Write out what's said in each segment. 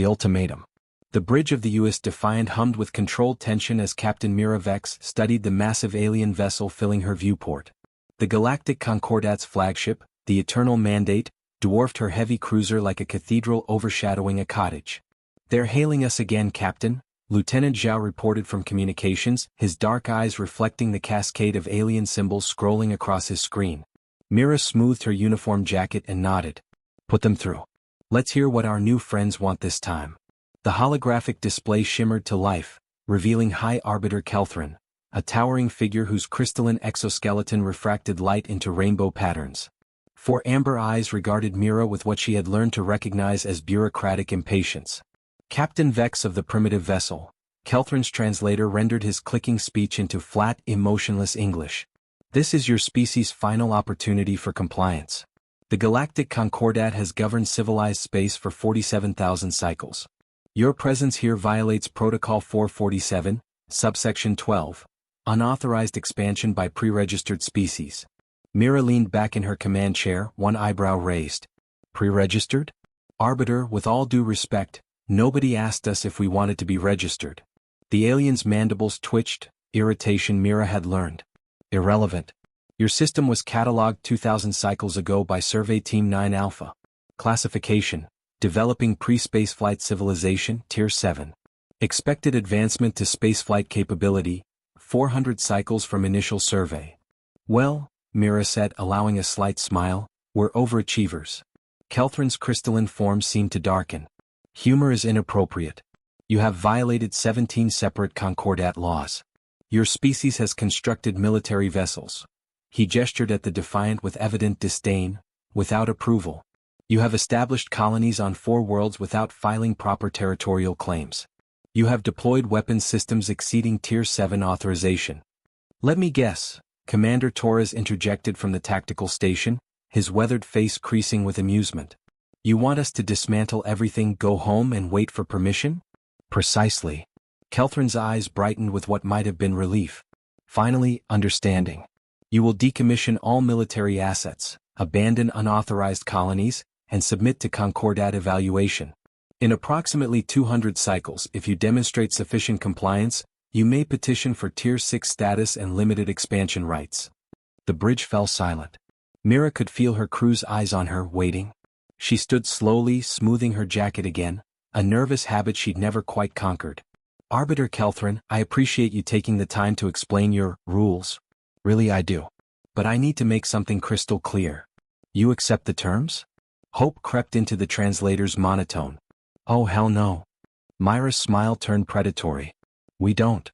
The ultimatum. The bridge of the U.S. Defiant hummed with controlled tension as Captain Mira Vex studied the massive alien vessel filling her viewport. The Galactic Concordat's flagship, the Eternal Mandate, dwarfed her heavy cruiser like a cathedral overshadowing a cottage. "They're hailing us again, Captain," Lieutenant Zhao reported from communications, his dark eyes reflecting the cascade of alien symbols scrolling across his screen. Mira smoothed her uniform jacket and nodded. "Put them through. Let's hear what our new friends want this time." The holographic display shimmered to life, revealing High Arbiter Kelthrin, a towering figure whose crystalline exoskeleton refracted light into rainbow patterns. Four amber eyes regarded Mira with what she had learned to recognize as bureaucratic impatience. Captain Vex of the primitive vessel, Kelthrin's translator rendered his clicking speech into flat, emotionless English. "This is your species' final opportunity for compliance. The Galactic Concordat has governed civilized space for 47,000 cycles. Your presence here violates Protocol 447, subsection 12, unauthorized expansion by pre-registered species." Mira leaned back in her command chair, one eyebrow raised. "Pre-registered? Arbiter, with all due respect, nobody asked us if we wanted to be registered." The alien's mandibles twitched, irritation Mira had learned. "Irrelevant. Your system was catalogued 2,000 cycles ago by Survey Team 9 Alpha. Classification: Developing Pre-Spaceflight Civilization, Tier 7. Expected advancement to spaceflight capability, 400 cycles from initial survey." "Well," Mira said, allowing a slight smile, "we're overachievers." Kelthrin's crystalline form seemed to darken. "Humor is inappropriate. You have violated 17 separate Concordat laws. Your species has constructed military vessels." He gestured at the Defiant with evident disdain, "without approval. You have established colonies on 4 worlds without filing proper territorial claims. You have deployed weapons systems exceeding Tier 7 authorization." "Let me guess," Commander Torres interjected from the tactical station, his weathered face creasing with amusement. "You want us to dismantle everything, go home and wait for permission?" "Precisely." Kelthrin's eyes brightened with what might have been relief. "Finally, understanding. You will decommission all military assets, abandon unauthorized colonies, and submit to Concordat evaluation. In approximately 200 cycles, if you demonstrate sufficient compliance, you may petition for Tier 6 status and limited expansion rights." The bridge fell silent. Mira could feel her crew's eyes on her, waiting. She stood slowly, smoothing her jacket again, a nervous habit she'd never quite conquered. "Arbiter Kelthrin, I appreciate you taking the time to explain your rules. Really I do. But I need to make something crystal clear. You accept the terms?" Hope crept into the translator's monotone. "Oh hell no." Myra's smile turned predatory. "We don't."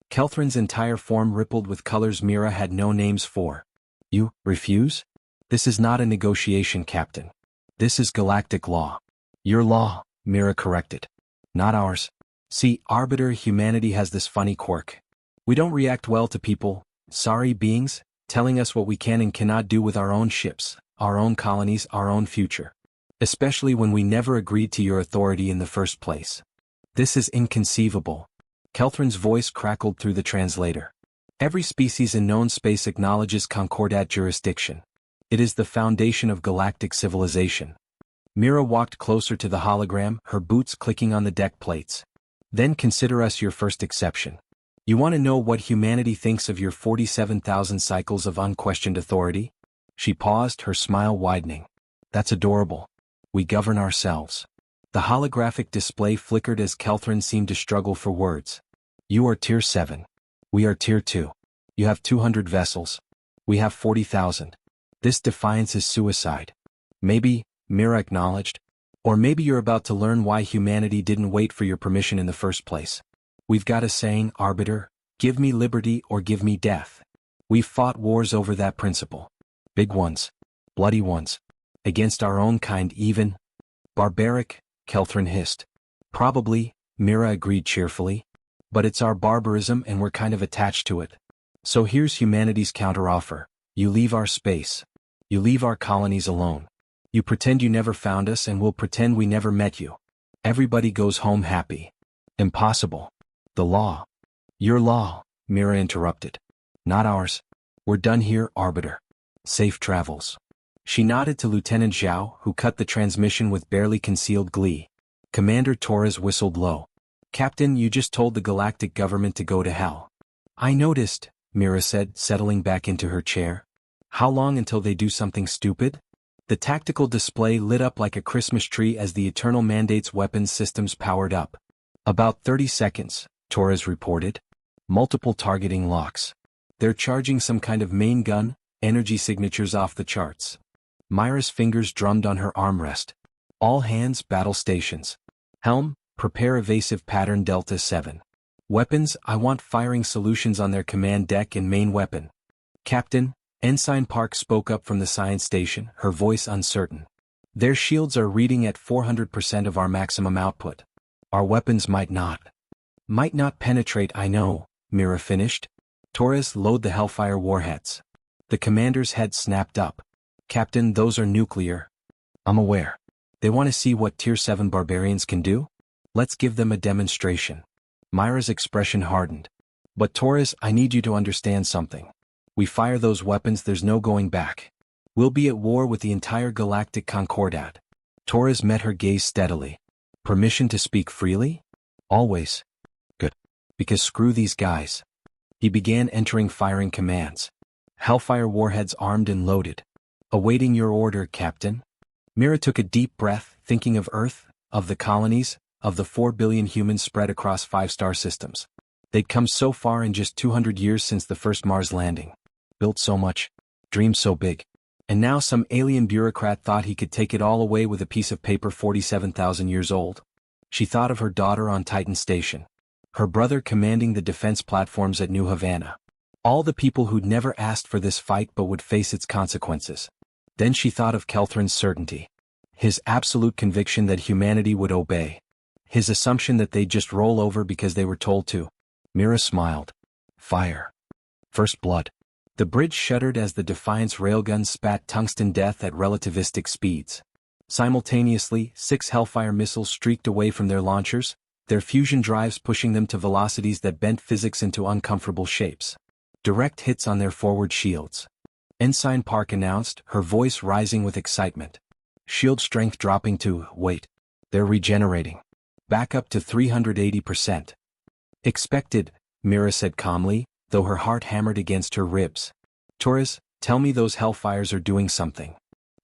Kelthrin's entire form rippled with colors Mira had no names for. "You refuse? This is not a negotiation, Captain. This is galactic law." "Your law," Mira corrected. "Not ours. See, Arbiter, humanity has this funny quirk. We don't react well to people, sorry beings, telling us what we can and cannot do with our own ships, our own colonies, our own future. Especially when we never agreed to your authority in the first place. This is inconceivable." Kelthrin's voice crackled through the translator. "Every species in known space acknowledges Concordat jurisdiction. It is the foundation of galactic civilization." Mira walked closer to the hologram, her boots clicking on the deck plates. "Then consider us your first exception. You want to know what humanity thinks of your 47,000 cycles of unquestioned authority?" She paused, her smile widening. "That's adorable. We govern ourselves." The holographic display flickered as Kelthrin seemed to struggle for words. "You are Tier 7. We are Tier 2. You have 200 vessels. We have 40,000. This defiance is suicide." "Maybe," Mira acknowledged. "Or maybe you're about to learn why humanity didn't wait for your permission in the first place. We've got a saying, Arbiter, give me liberty or give me death. We've fought wars over that principle. Big ones. Bloody ones. Against our own kind even." "Barbaric," Kelthrin hissed. "Probably," Mira agreed cheerfully. "But it's our barbarism and we're kind of attached to it. So here's humanity's counteroffer. You leave our space. You leave our colonies alone. You pretend you never found us and we'll pretend we never met you. Everybody goes home happy." "Impossible. The law." "Your law," Mira interrupted. "Not ours. We're done here, Arbiter. Safe travels." She nodded to Lieutenant Zhao, who cut the transmission with barely concealed glee. Commander Torres whistled low. Captain, you just told the galactic government to go to hell. I noticed, Mira said, settling back into her chair. How long until they do something stupid? The tactical display lit up like a Christmas tree as the Eternal Mandate's weapons systems powered up. About 30 seconds, Torres reported. Multiple targeting locks. They're charging some kind of main gun, energy signatures off the charts. Myra's fingers drummed on her armrest. All hands, battle stations. Helm, prepare evasive pattern Delta 7. Weapons, I want firing solutions on their command deck and main weapon. Captain, Ensign Park spoke up from the science station, her voice uncertain. Their shields are reading at 400% of our maximum output. Our weapons might not penetrate, I know, Mira finished. Torres, load the Hellfire warheads. The commander's head snapped up. Captain, those are nuclear. I'm aware. They want to see what Tier 7 barbarians can do? Let's give them a demonstration. Myra's expression hardened. But Torres, I need you to understand something. We fire those weapons, there's no going back. We'll be at war with the entire Galactic Concordat. Torres met her gaze steadily. Permission to speak freely? Always. Good. Because screw these guys. He began entering firing commands. Hellfire warheads armed and loaded. Awaiting your order, Captain. Mira took a deep breath, thinking of Earth, of the colonies, of the 4 billion humans spread across 5-star systems. They'd come so far in just 200 years since the first Mars landing. Built so much. Dreamed so big. And now some alien bureaucrat thought he could take it all away with a piece of paper 47,000 years old. She thought of her daughter on Titan Station. Her brother commanding the defense platforms at New Havana. All the people who'd never asked for this fight but would face its consequences. Then she thought of Kelthrin's certainty. His absolute conviction that humanity would obey. His assumption that they'd just roll over because they were told to. Mira smiled. Fire. First blood. The bridge shuddered as the Defiance railguns spat tungsten death at relativistic speeds. Simultaneously, 6 Hellfire missiles streaked away from their launchers, their fusion drives pushing them to velocities that bent physics into uncomfortable shapes. Direct hits on their forward shields. Ensign Park announced, her voice rising with excitement. Shield strength dropping to, wait. They're regenerating. Back up to 380%. Expected, Mira said calmly, though her heart hammered against her ribs. Torres, tell me those Hellfires are doing something.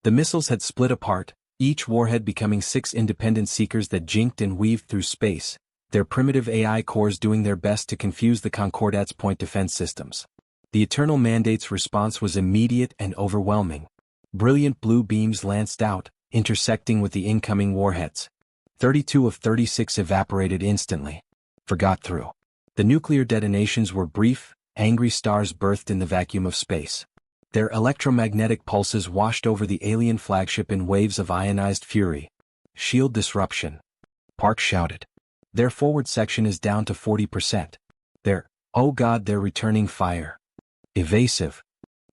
The missiles had split apart, each warhead becoming 6 independent seekers that jinked and weaved through space, their primitive AI cores doing their best to confuse the Concordat's point defense systems. The Eternal Mandate's response was immediate and overwhelming. Brilliant blue beams lanced out, intersecting with the incoming warheads. 32 of 36 evaporated instantly. Forgot through. The nuclear detonations were brief, angry stars birthed in the vacuum of space. Their electromagnetic pulses washed over the alien flagship in waves of ionized fury. Shield disruption. Park shouted. Their forward section is down to 40%. Oh God, they're returning fire. Evasive.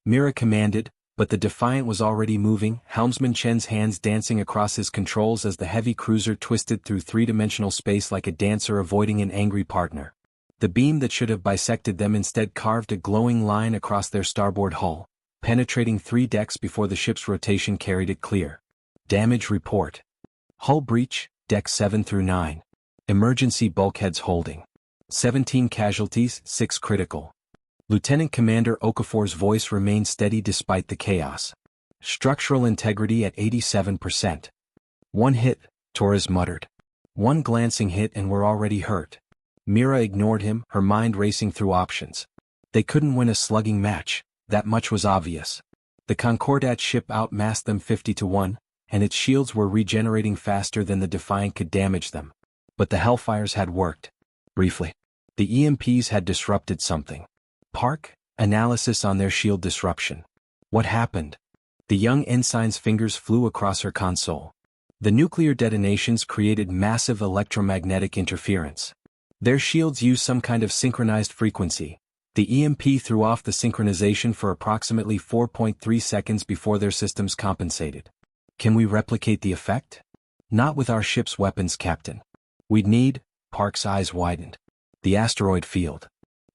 Mira commanded, but the Defiant was already moving, Helmsman Chen's hands dancing across his controls as the heavy cruiser twisted through 3-dimensional space like a dancer avoiding an angry partner. The beam that should have bisected them instead carved a glowing line across their starboard hull, penetrating 3 decks before the ship's rotation carried it clear. Damage report. Hull breach, decks 7 through 9. Emergency bulkheads holding. 17 casualties, 6 critical. Lieutenant Commander Okafor's voice remained steady despite the chaos. Structural integrity at 87%. One hit, Torres muttered. One glancing hit and we're already hurt. Mira ignored him, her mind racing through options. They couldn't win a slugging match, that much was obvious. The Concordat ship outmassed them 50-1, and its shields were regenerating faster than the Defiant could damage them. But the Hellfires had worked. Briefly. The EMPs had disrupted something. Park, analysis on their shield disruption. What happened? The young ensign's fingers flew across her console. The nuclear detonations created massive electromagnetic interference. Their shields used some kind of synchronized frequency. The EMP threw off the synchronization for approximately 4.3 seconds before their systems compensated. Can we replicate the effect? Not with our ship's weapons, Captain. We'd need, Park's eyes widened. The asteroid field.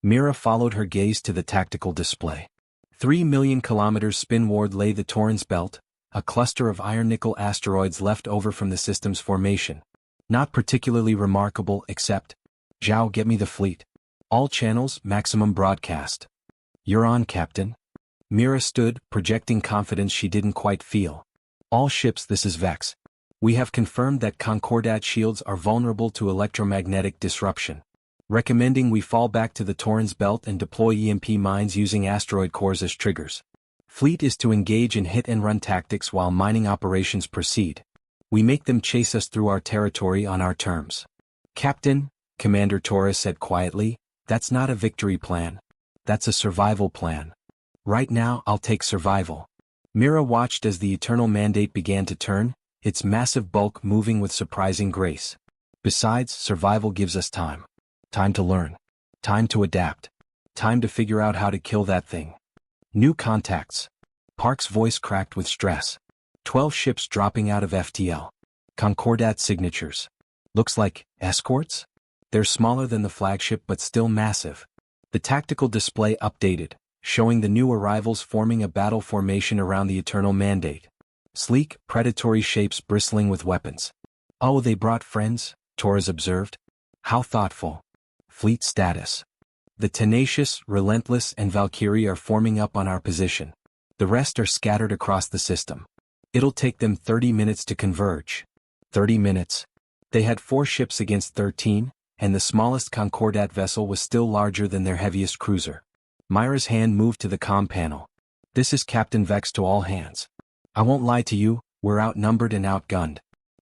Mira followed her gaze to the tactical display. 3 million kilometers spinward lay the Torrens Belt, a cluster of iron-nickel asteroids left over from the system's formation. Not particularly remarkable except, Zhao, get me the fleet. All channels, maximum broadcast. You're on, Captain. Mira stood, projecting confidence she didn't quite feel. All ships, this is Vex. We have confirmed that Concordat shields are vulnerable to electromagnetic disruption. Recommending we fall back to the Torrens belt and deploy EMP mines using asteroid cores as triggers. Fleet is to engage in hit-and-run tactics while mining operations proceed. We make them chase us through our territory on our terms. Captain, Commander Torres said quietly, that's not a victory plan. That's a survival plan. Right now, I'll take survival. Mira watched as the Eternal Mandate began to turn, its massive bulk moving with surprising grace. Besides, survival gives us time. Time to learn. Time to adapt. Time to figure out how to kill that thing. New contacts. Park's voice cracked with stress. 12 ships dropping out of FTL. Concordat signatures. Looks like escorts? They're smaller than the flagship but still massive. The tactical display updated, showing the new arrivals forming a battle formation around the Eternal Mandate. Sleek, predatory shapes bristling with weapons. Oh, they brought friends, Torres observed. How thoughtful. Fleet status. The Tenacious, Relentless, and Valkyrie are forming up on our position. The rest are scattered across the system. It'll take them 30 minutes to converge. 30 minutes. They had 4 ships against 13, and the smallest Concordat vessel was still larger than their heaviest cruiser. Myra's hand moved to the comm panel. This is Captain Vex to all hands. I won't lie to you, we're outnumbered and outgunned.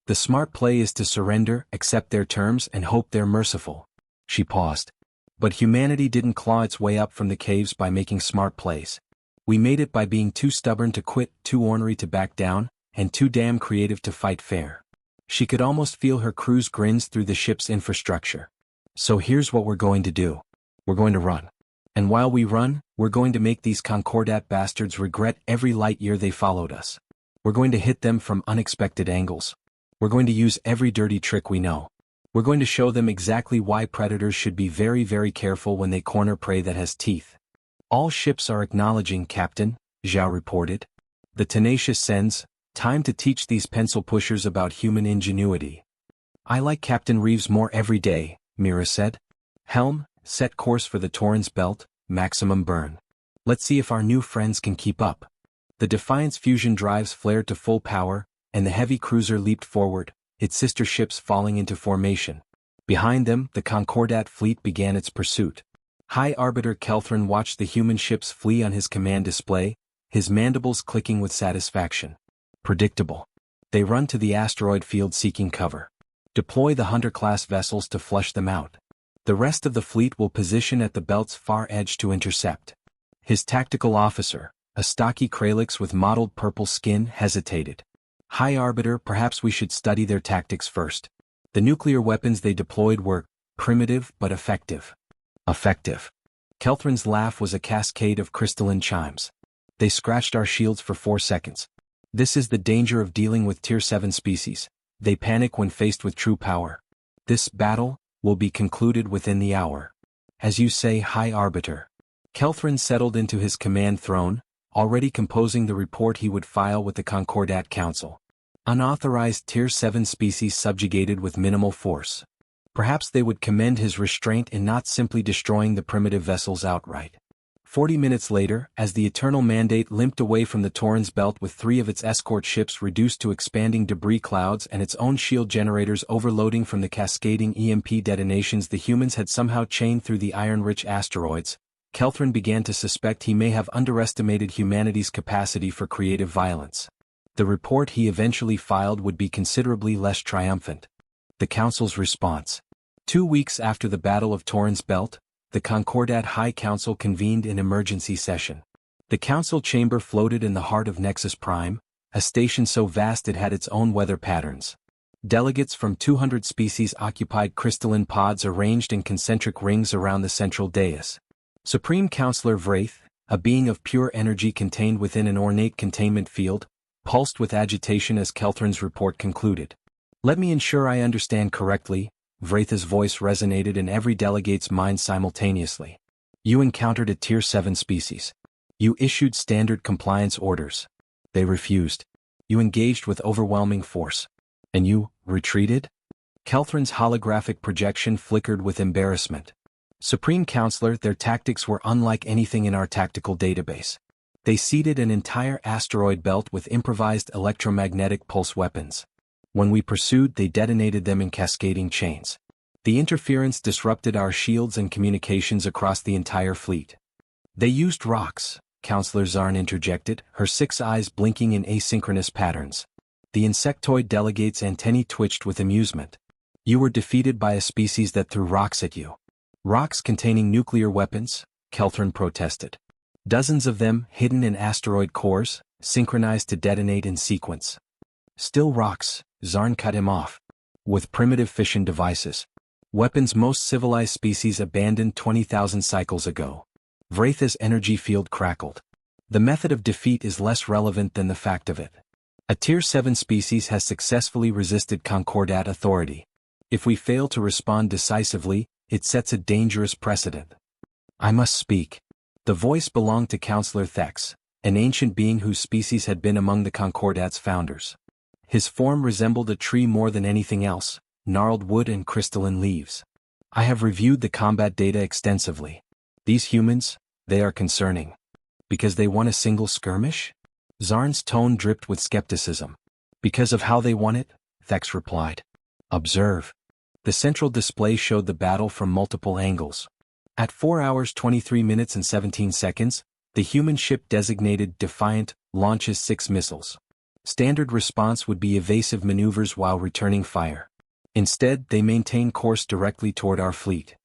The smart play is to surrender, accept their terms, and hope they're merciful. She paused. But humanity didn't claw its way up from the caves by making smart plays. We made it by being too stubborn to quit, too ornery to back down, and too damn creative to fight fair. She could almost feel her crew's grins through the ship's infrastructure. So here's what we're going to do. We're going to run. And while we run, we're going to make these Concordat bastards regret every light year they followed us. We're going to hit them from unexpected angles. We're going to use every dirty trick we know. We're going to show them exactly why predators should be very, very careful when they corner prey that has teeth. All ships are acknowledging, Captain, Zhao reported. The Tenacious sends, time to teach these pencil pushers about human ingenuity. I like Captain Reeves more every day, Mira said. Helm, set course for the Torrens belt, maximum burn. Let's see if our new friends can keep up. The Defiance fusion drives flared to full power, and the heavy cruiser leaped forward, its sister ships falling into formation. Behind them, the Concordat fleet began its pursuit. High Arbiter Kelthran watched the human ships flee on his command display, his mandibles clicking with satisfaction. Predictable. They run to the asteroid field seeking cover. Deploy the Hunter-class vessels to flush them out. The rest of the fleet will position at the belt's far edge to intercept. His tactical officer, a stocky Kralix with mottled purple skin, hesitated. High Arbiter, perhaps we should study their tactics first. The nuclear weapons they deployed were primitive but effective. Effective. Kelthran's laugh was a cascade of crystalline chimes. They scratched our shields for 4 seconds. This is the danger of dealing with Tier 7 species. They panic when faced with true power. This battle will be concluded within the hour. As you say, High Arbiter. Kelthran settled into his command throne, already composing the report he would file with the Concordat Council. Unauthorized Tier 7 species subjugated with minimal force. Perhaps they would commend his restraint in not simply destroying the primitive vessels outright. 40 minutes later, as the Eternal Mandate limped away from the Torrens belt with 3 of its escort ships reduced to expanding debris clouds and its own shield generators overloading from the cascading EMP detonations the humans had somehow chained through the iron-rich asteroids, Kelthran began to suspect he may have underestimated humanity's capacity for creative violence. The report he eventually filed would be considerably less triumphant. The Council's response. 2 weeks after the Battle of Torrens Belt, the Concordat High Council convened an emergency session. The council chamber floated in the heart of Nexus Prime, a station so vast it had its own weather patterns. Delegates from 200 species occupied crystalline pods arranged in concentric rings around the central dais. Supreme Counselor Vraith, a being of pure energy contained within an ornate containment field, pulsed with agitation as Kelthran's report concluded. Let me ensure I understand correctly. Vraith's voice resonated in every delegate's mind simultaneously. You encountered a Tier 7 species. You issued standard compliance orders. They refused. You engaged with overwhelming force. And you retreated? Kelthrin's holographic projection flickered with embarrassment. Supreme Counselor, their tactics were unlike anything in our tactical database. They seeded an entire asteroid belt with improvised electromagnetic pulse weapons. When we pursued, they detonated them in cascading chains. The interference disrupted our shields and communications across the entire fleet. They used rocks, Counselor Zarn interjected, her 6 eyes blinking in asynchronous patterns. The insectoid delegate's antennae twitched with amusement. You were defeated by a species that threw rocks at you. Rocks containing nuclear weapons, Kelthrin protested. Dozens of them, hidden in asteroid cores, synchronized to detonate in sequence. Still rocks, Zarn cut him off. With primitive fission devices. Weapons most civilized species abandoned 20,000 cycles ago. Vraitha's energy field crackled. The method of defeat is less relevant than the fact of it. A Tier 7 species has successfully resisted Concordat authority. If we fail to respond decisively, it sets a dangerous precedent. I must speak. The voice belonged to Counselor Thex, an ancient being whose species had been among the Concordat's founders. His form resembled a tree more than anything else, gnarled wood and crystalline leaves. I have reviewed the combat data extensively. These humans, they are concerning. Because they won a single skirmish? Zarn's tone dripped with skepticism. Because of how they won it? Thex replied. Observe. The central display showed the battle from multiple angles. At 4 hours 23 minutes and 17 seconds, the human ship designated Defiant launches 6 missiles. Standard response would be evasive maneuvers while returning fire. Instead, they maintain course directly toward our fleet.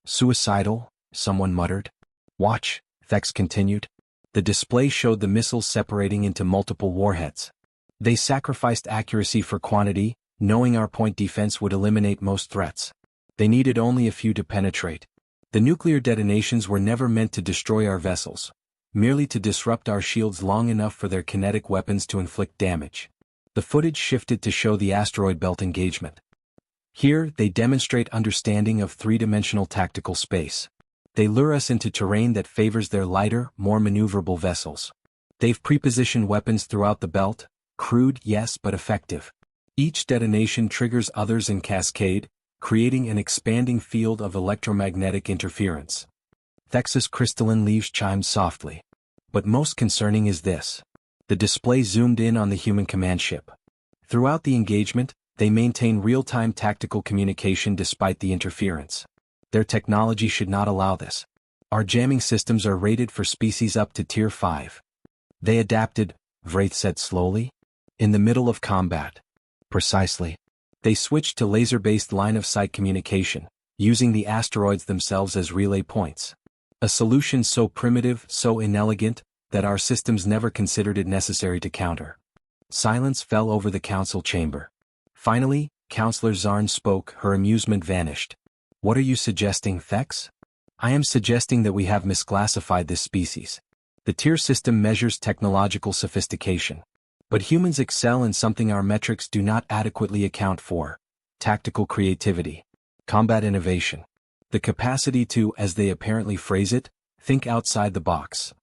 Suicidal, someone muttered. Watch, Thex continued. The display showed the missiles separating into multiple warheads. They sacrificed accuracy for quantity, knowing our point defense would eliminate most threats. They needed only a few to penetrate. The nuclear detonations were never meant to destroy our vessels, merely to disrupt our shields long enough for their kinetic weapons to inflict damage. The footage shifted to show the asteroid belt engagement. Here, they demonstrate understanding of three-dimensional tactical space. They lure us into terrain that favors their lighter, more maneuverable vessels. They've prepositioned weapons throughout the belt, crude, yes, but effective. Each detonation triggers others in cascade, creating an expanding field of electromagnetic interference. Thex's crystalline leaves chimed softly. But most concerning is this. The display zoomed in on the human command ship. Throughout the engagement, they maintain real-time tactical communication despite the interference. Their technology should not allow this. Our jamming systems are rated for species up to Tier 5. They adapted, Vraith said slowly. In the middle of combat. Precisely. They switched to laser-based line-of-sight communication, using the asteroids themselves as relay points. A solution so primitive, so inelegant, that our systems never considered it necessary to counter. Silence fell over the council chamber. Finally, Counselor Zarn spoke, her amusement vanished. What are you suggesting, Thex? I am suggesting that we have misclassified this species. The tier system measures technological sophistication. But humans excel in something our metrics do not adequately account for: tactical creativity, combat innovation, the capacity to, as they apparently phrase it, think outside the box.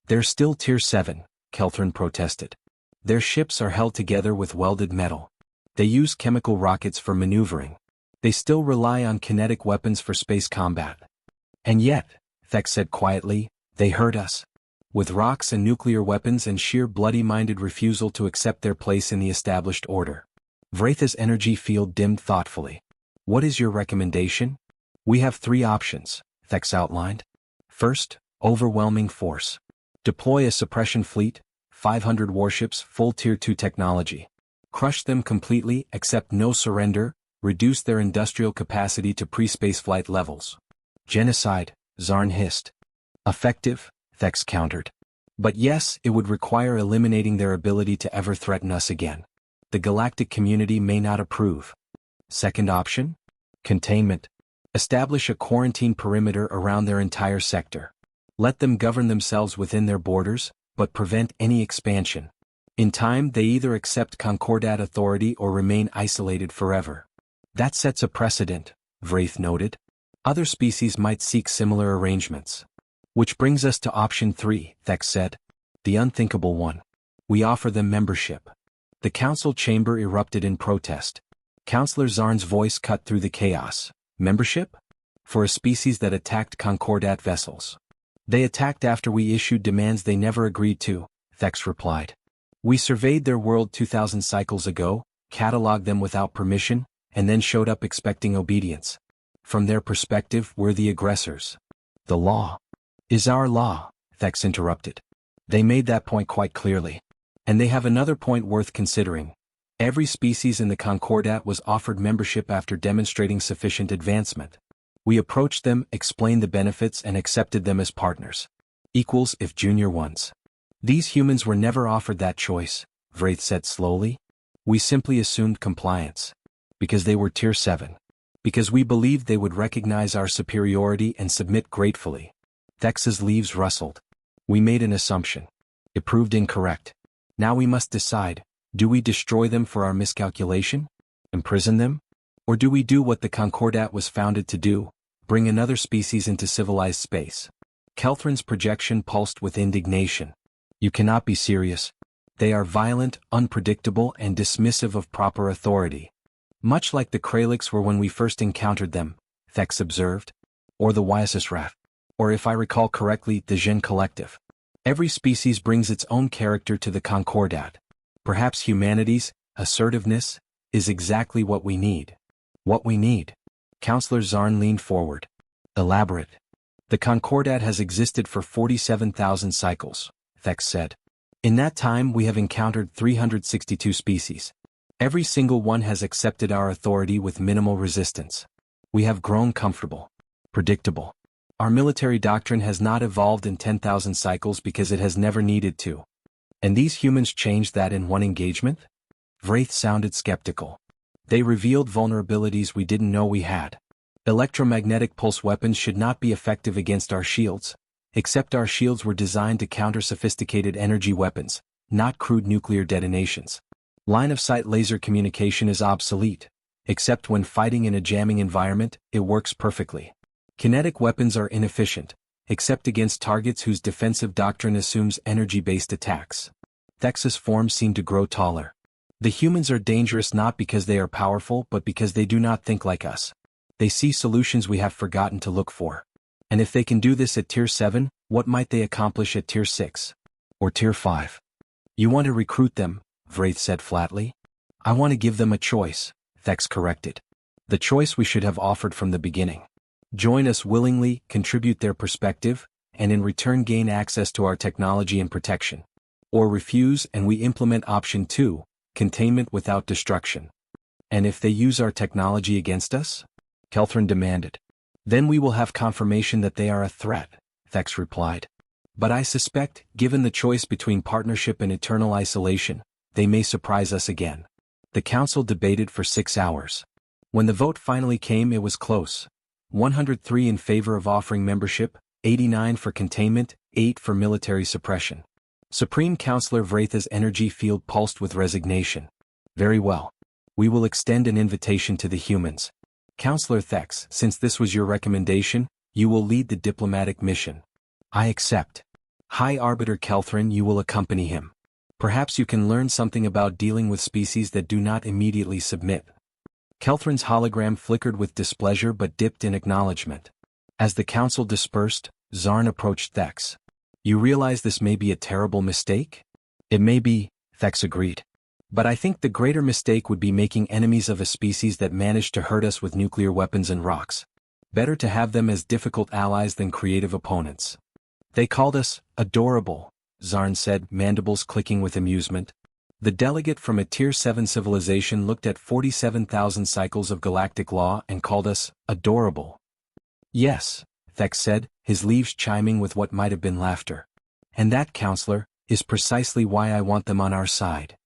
They're still Tier 7, Kelthrin protested. Their ships are held together with welded metal. They use chemical rockets for maneuvering. They still rely on kinetic weapons for space combat. And yet, Thex said quietly, they hurt us. With rocks and nuclear weapons and sheer bloody-minded refusal to accept their place in the established order. Vraitha's energy field dimmed thoughtfully. What is your recommendation? We have 3 options, Thex outlined. First, overwhelming force. Deploy a suppression fleet, 500 warships, full Tier 2 technology. Crush them completely, accept no surrender, reduce their industrial capacity to pre-spaceflight levels. Genocide, Zarn hissed. Effective, Thex countered. But yes, it would require eliminating their ability to ever threaten us again. The galactic community may not approve. Second option? Containment. Establish a quarantine perimeter around their entire sector. Let them govern themselves within their borders, but prevent any expansion. In time, they either accept Concordat authority or remain isolated forever. That sets a precedent, Vraith noted. Other species might seek similar arrangements. Which brings us to option 3, Thex said. The unthinkable one. We offer them membership. The council chamber erupted in protest. Counselor Zarn's voice cut through the chaos. Membership? For a species that attacked Concordat vessels. They attacked after we issued demands they never agreed to, Thex replied. We surveyed their world 2,000 cycles ago, catalogued them without permission, and then showed up expecting obedience. From their perspective, we're the aggressors. The law is our law, Thex interrupted. They made that point quite clearly. And they have another point worth considering. Every species in the Concordat was offered membership after demonstrating sufficient advancement. We approached them, explained the benefits, and accepted them as partners. Equals if junior ones. These humans were never offered that choice, Vraith said slowly. We simply assumed compliance. Because they were Tier 7. Because we believed they would recognize our superiority and submit gratefully. Thex's leaves rustled. We made an assumption. It proved incorrect. Now we must decide, do we destroy them for our miscalculation? Imprison them? Or do we do what the Concordat was founded to do, bring another species into civilized space? Kelthrin's projection pulsed with indignation. You cannot be serious. They are violent, unpredictable, and dismissive of proper authority. Much like the Kralix were when we first encountered them, Thex observed. Or the Wyasisrath. Or if I recall correctly, the Jin Collective. Every species brings its own character to the Concordat. Perhaps humanity's assertiveness is exactly what we need. What we need. Counselor Zarn leaned forward. Elaborate. The Concordat has existed for 47,000 cycles, Thex said. In that time we have encountered 362 species. Every single one has accepted our authority with minimal resistance. We have grown comfortable. Predictable. Our military doctrine has not evolved in 10,000 cycles because it has never needed to. And these humans changed that in one engagement? Vraith sounded skeptical. They revealed vulnerabilities we didn't know we had. Electromagnetic pulse weapons should not be effective against our shields, except our shields were designed to counter sophisticated energy weapons, not crude nuclear detonations. Line-of-sight laser communication is obsolete, except when fighting in a jamming environment, it works perfectly. Kinetic weapons are inefficient, except against targets whose defensive doctrine assumes energy-based attacks. Thex's form seemed to grow taller. The humans are dangerous not because they are powerful but because they do not think like us. They see solutions we have forgotten to look for. And if they can do this at Tier 7, what might they accomplish at Tier 6? Or Tier 5? You want to recruit them, Vraith said flatly. I want to give them a choice, Thex corrected. The choice we should have offered from the beginning. Join us willingly, contribute their perspective, and in return gain access to our technology and protection. Or refuse and we implement option 2, containment without destruction. And if they use our technology against us? Kelthrin demanded. Then we will have confirmation that they are a threat, Thex replied. But I suspect, given the choice between partnership and eternal isolation, they may surprise us again. The council debated for 6 hours. When the vote finally came, it was close. 103 in favor of offering membership, 89 for containment, 8 for military suppression. Supreme Counselor Vraith's energy field pulsed with resignation. Very well. We will extend an invitation to the humans. Counselor Thex, since this was your recommendation, you will lead the diplomatic mission. I accept. High Arbiter Kelthrin, you will accompany him. Perhaps you can learn something about dealing with species that do not immediately submit. Kelthrin's hologram flickered with displeasure but dipped in acknowledgement. As the council dispersed, Zarn approached Thex. You realize this may be a terrible mistake? It may be, Thex agreed. But I think the greater mistake would be making enemies of a species that managed to hurt us with nuclear weapons and rocks. Better to have them as difficult allies than creative opponents. They called us adorable, Zarn said, mandibles clicking with amusement. The delegate from a Tier 7 civilization looked at 47,000 cycles of galactic law and called us adorable. Yes, Thex said, his leaves chiming with what might have been laughter. And that, Counselor, is precisely why I want them on our side.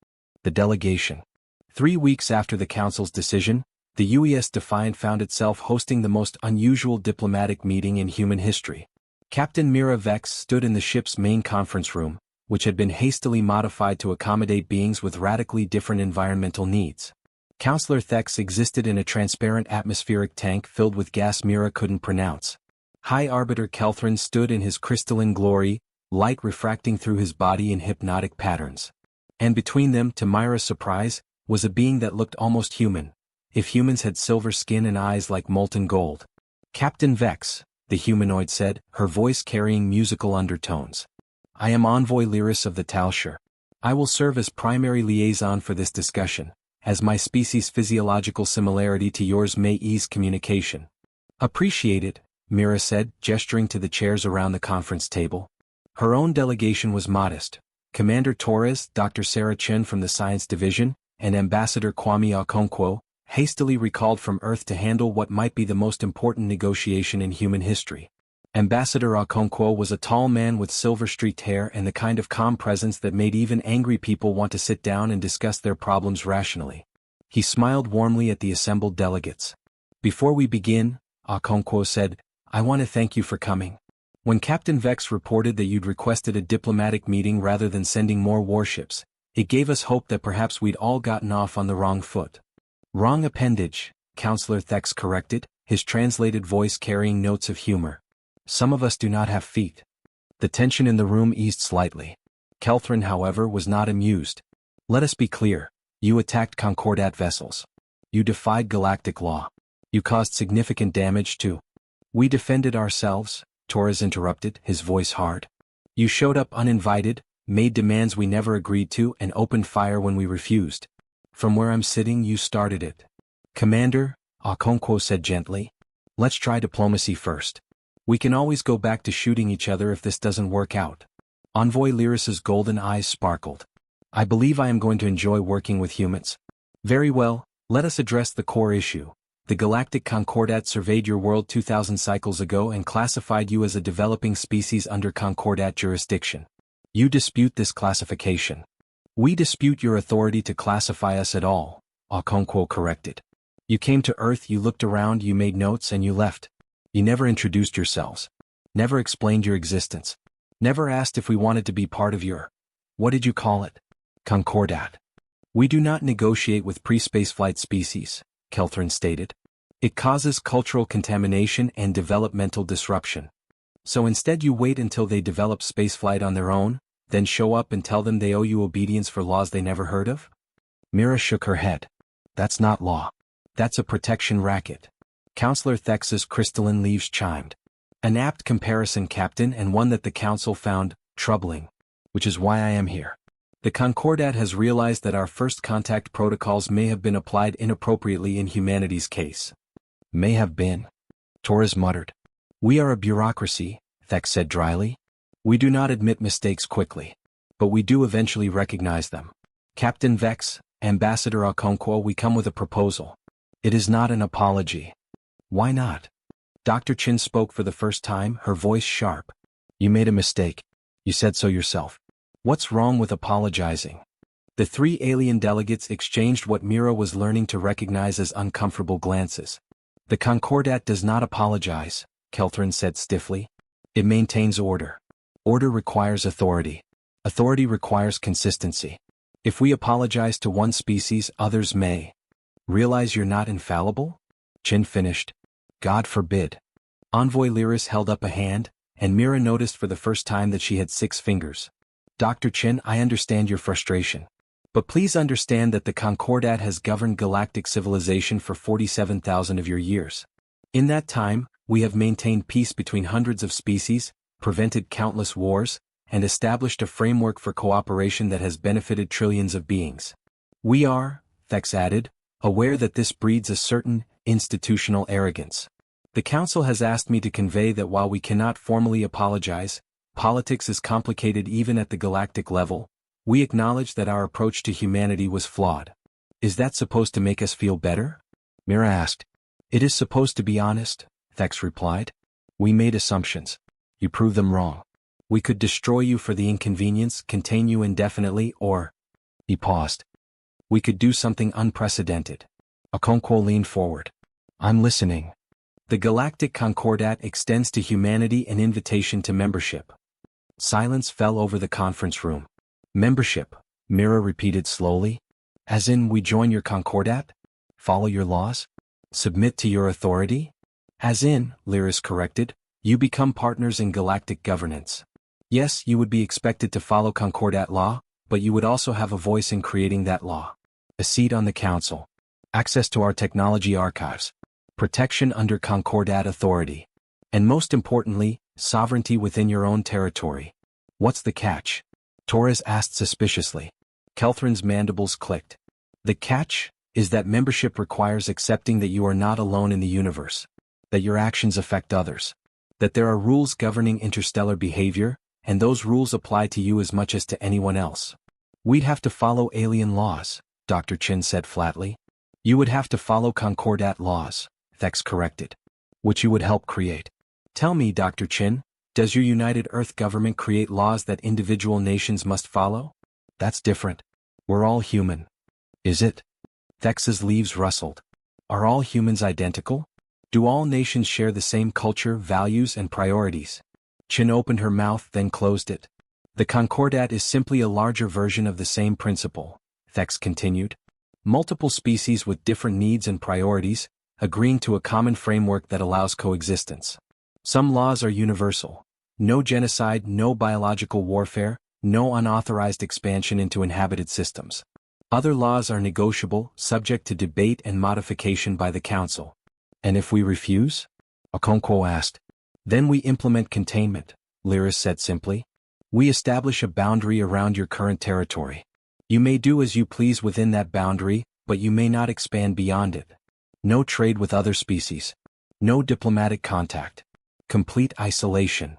The delegation. 3 weeks after the Council's decision, the UES Defiant found itself hosting the most unusual diplomatic meeting in human history. Captain Mira Vex stood in the ship's main conference room, which had been hastily modified to accommodate beings with radically different environmental needs. Counselor Thex existed in a transparent atmospheric tank filled with gas Mira couldn't pronounce. High Arbiter Kelthrin stood in his crystalline glory, light refracting through his body in hypnotic patterns. And between them, to Myra's surprise, was a being that looked almost human, if humans had silver skin and eyes like molten gold. Captain Vex, the humanoid said, her voice carrying musical undertones. I am Envoy Lyris of the Talshire. I will serve as primary liaison for this discussion, as my species' physiological similarity to yours may ease communication. Appreciated, Mira said, gesturing to the chairs around the conference table. Her own delegation was modest. Commander Torres, Dr. Sarah Chen from the Science Division, and Ambassador Kwame Okonkwo, hastily recalled from Earth to handle what might be the most important negotiation in human history. Ambassador Okonkwo was a tall man with silver-streaked hair and the kind of calm presence that made even angry people want to sit down and discuss their problems rationally. He smiled warmly at the assembled delegates. Before we begin, Okonkwo said, I want to thank you for coming. When Captain Vex reported that you'd requested a diplomatic meeting rather than sending more warships, it gave us hope that perhaps we'd all gotten off on the wrong foot. Wrong appendage, Counselor Thex corrected, his translated voice carrying notes of humor. Some of us do not have feet. The tension in the room eased slightly. Kelthrin, however, was not amused. Let us be clear. You attacked Concordat vessels. You defied galactic law. You caused significant damage to. We defended ourselves, Torres interrupted, his voice hard. You showed up uninvited, made demands we never agreed to, and opened fire when we refused. From where I'm sitting, you started it. Commander, Okonkwo said gently. Let's try diplomacy first. We can always go back to shooting each other if this doesn't work out. Envoy Lyris's golden eyes sparkled. I believe I am going to enjoy working with humans. Very well, let us address the core issue. The Galactic Concordat surveyed your world 2,000 cycles ago and classified you as a developing species under Concordat jurisdiction. You dispute this classification. We dispute your authority to classify us at all, Okonkwo corrected. You came to Earth, you looked around, you made notes, and you left. You never introduced yourselves. Never explained your existence. Never asked if we wanted to be part of your... What did you call it? Concordat. We do not negotiate with pre-spaceflight species, Kelthrin stated. It causes cultural contamination and developmental disruption. So instead you wait until they develop spaceflight on their own, then show up and tell them they owe you obedience for laws they never heard of? Mira shook her head. That's not law. That's a protection racket. Counselor Thex's crystalline leaves chimed. An apt comparison, Captain, and one that the Council found troubling. Which is why I am here. The Concordat has realized that our first contact protocols may have been applied inappropriately in humanity's case. May have been. Torres muttered. We are a bureaucracy, Thex said dryly. We do not admit mistakes quickly. But we do eventually recognize them. Captain Vex, Ambassador Okonkwo, we come with a proposal. It is not an apology. Why not? Dr. Chin spoke for the first time, her voice sharp. You made a mistake. You said so yourself. What's wrong with apologizing? The three alien delegates exchanged what Mira was learning to recognize as uncomfortable glances. The Concordat does not apologize, Kelthrin said stiffly. It maintains order. Order requires authority. Authority requires consistency. If we apologize to one species, others may. Realize you're not infallible? Chin finished. God forbid. Envoy Lyris held up a hand, and Mira noticed for the first time that she had 6 fingers. Dr. Chin, I understand your frustration. But please understand that the Concordat has governed galactic civilization for 47,000 of your years. In that time, we have maintained peace between hundreds of species, prevented countless wars, and established a framework for cooperation that has benefited trillions of beings. We are, Thex added, aware that this breeds a certain institutional arrogance. The Council has asked me to convey that while we cannot formally apologize, politics is complicated even at the galactic level, we acknowledge that our approach to humanity was flawed. Is that supposed to make us feel better? Mira asked. It is supposed to be honest, Thex replied. We made assumptions. You proved them wrong. We could destroy you for the inconvenience, contain you indefinitely, or... He paused. We could do something unprecedented. Okonkwo leaned forward. I'm listening. The Galactic Concordat extends to humanity an invitation to membership. Silence fell over the conference room. Membership, Mira repeated slowly. As in, we join your Concordat? Follow your laws? Submit to your authority? As in, Lyris corrected, you become partners in galactic governance. Yes, you would be expected to follow Concordat law, but you would also have a voice in creating that law. A seat on the council. access to our technology archives, protection under Concordat Authority, and most importantly, sovereignty within your own territory. What's the catch? Torres asked suspiciously. Kelthrin's mandibles clicked. The catch is that membership requires accepting that you are not alone in the universe, that your actions affect others, that there are rules governing interstellar behavior, and those rules apply to you as much as to anyone else. We'd have to follow alien laws, Dr. Chin said flatly. You would have to follow Concordat laws, Thex corrected, which you would help create. Tell me, Dr. Chin, does your United Earth government create laws that individual nations must follow? That's different. We're all human. Is it? Thex's leaves rustled. Are all humans identical? Do all nations share the same culture, values, and priorities? Chin opened her mouth, then closed it. The Concordat is simply a larger version of the same principle, Thex continued. Multiple species with different needs and priorities, agreeing to a common framework that allows coexistence. Some laws are universal. No genocide, no biological warfare, no unauthorized expansion into inhabited systems. Other laws are negotiable, subject to debate and modification by the Council. And if we refuse? Okonkwo asked. Then we implement containment, Lyris said simply. We establish a boundary around your current territory. You may do as you please within that boundary, but you may not expand beyond it. No trade with other species. No diplomatic contact. Complete isolation.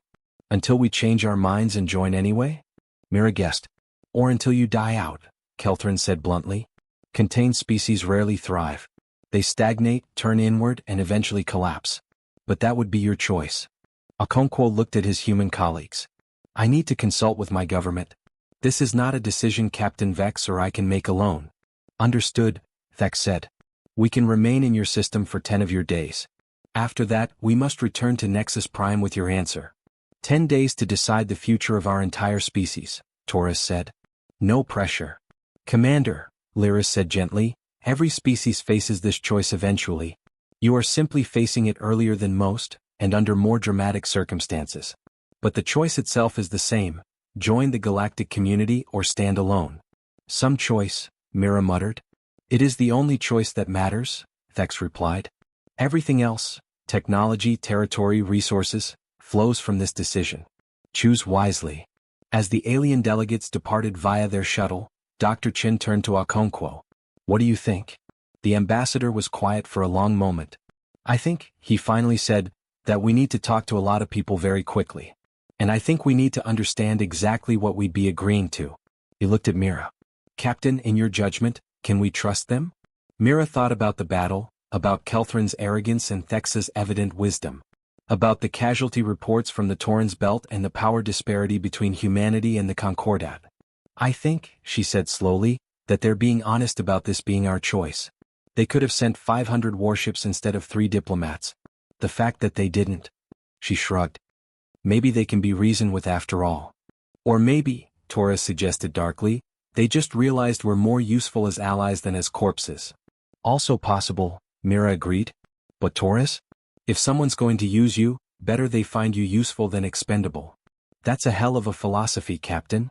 Until we change our minds and join anyway? Mira guessed. Or until you die out, Kelthrin said bluntly. Contained species rarely thrive. They stagnate, turn inward, and eventually collapse. But that would be your choice. Okonkwo looked at his human colleagues. I need to consult with my government. This is not a decision Captain Vex or I can make alone. Understood, Thex said. We can remain in your system for 10 of your days. After that, we must return to Nexus Prime with your answer. 10 days to decide the future of our entire species, Torres said. No pressure. Commander, Lyris said gently, every species faces this choice eventually. You are simply facing it earlier than most, and under more dramatic circumstances. But the choice itself is the same: join the galactic community or stand alone. Some choice, Mira muttered. It is the only choice that matters, Thex replied. Everything else, technology, territory, resources, flows from this decision. Choose wisely. As the alien delegates departed via their shuttle, Dr. Chin turned to Okonkwo. What do you think? The ambassador was quiet for a long moment. I think, he finally said, that we need to talk to a lot of people very quickly. And I think we need to understand exactly what we'd be agreeing to. He looked at Mira. Captain, in your judgment, can we trust them? Mira thought about the battle, about Kelthrin's arrogance and Thex's evident wisdom, about the casualty reports from the Torrens Belt and the power disparity between humanity and the Concordat. I think, she said slowly, that they're being honest about this being our choice. They could have sent 500 warships instead of 3 diplomats. The fact that they didn't. She shrugged. Maybe they can be reasoned with after all. Or maybe, Torres suggested darkly, they just realized we're more useful as allies than as corpses. Also possible, Mira agreed. But Torres? If someone's going to use you, better they find you useful than expendable. That's a hell of a philosophy, Captain.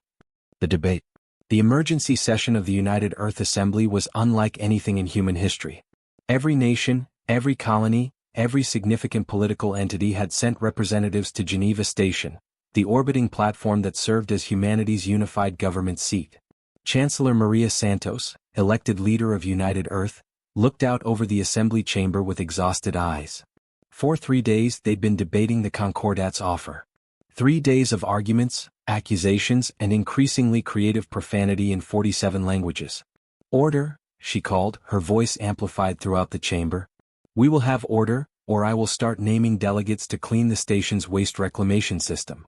The debate. The emergency session of the United Earth Assembly was unlike anything in human history. Every nation, every colony, every significant political entity had sent representatives to Geneva Station, the orbiting platform that served as humanity's unified government seat. Chancellor Maria Santos, elected leader of United Earth, looked out over the assembly chamber with exhausted eyes. For 3 days they'd been debating the Concordat's offer. 3 days of arguments, accusations, and increasingly creative profanity in 47 languages. Order, she called, her voice amplified throughout the chamber. We will have order, or I will start naming delegates to clean the station's waste reclamation system.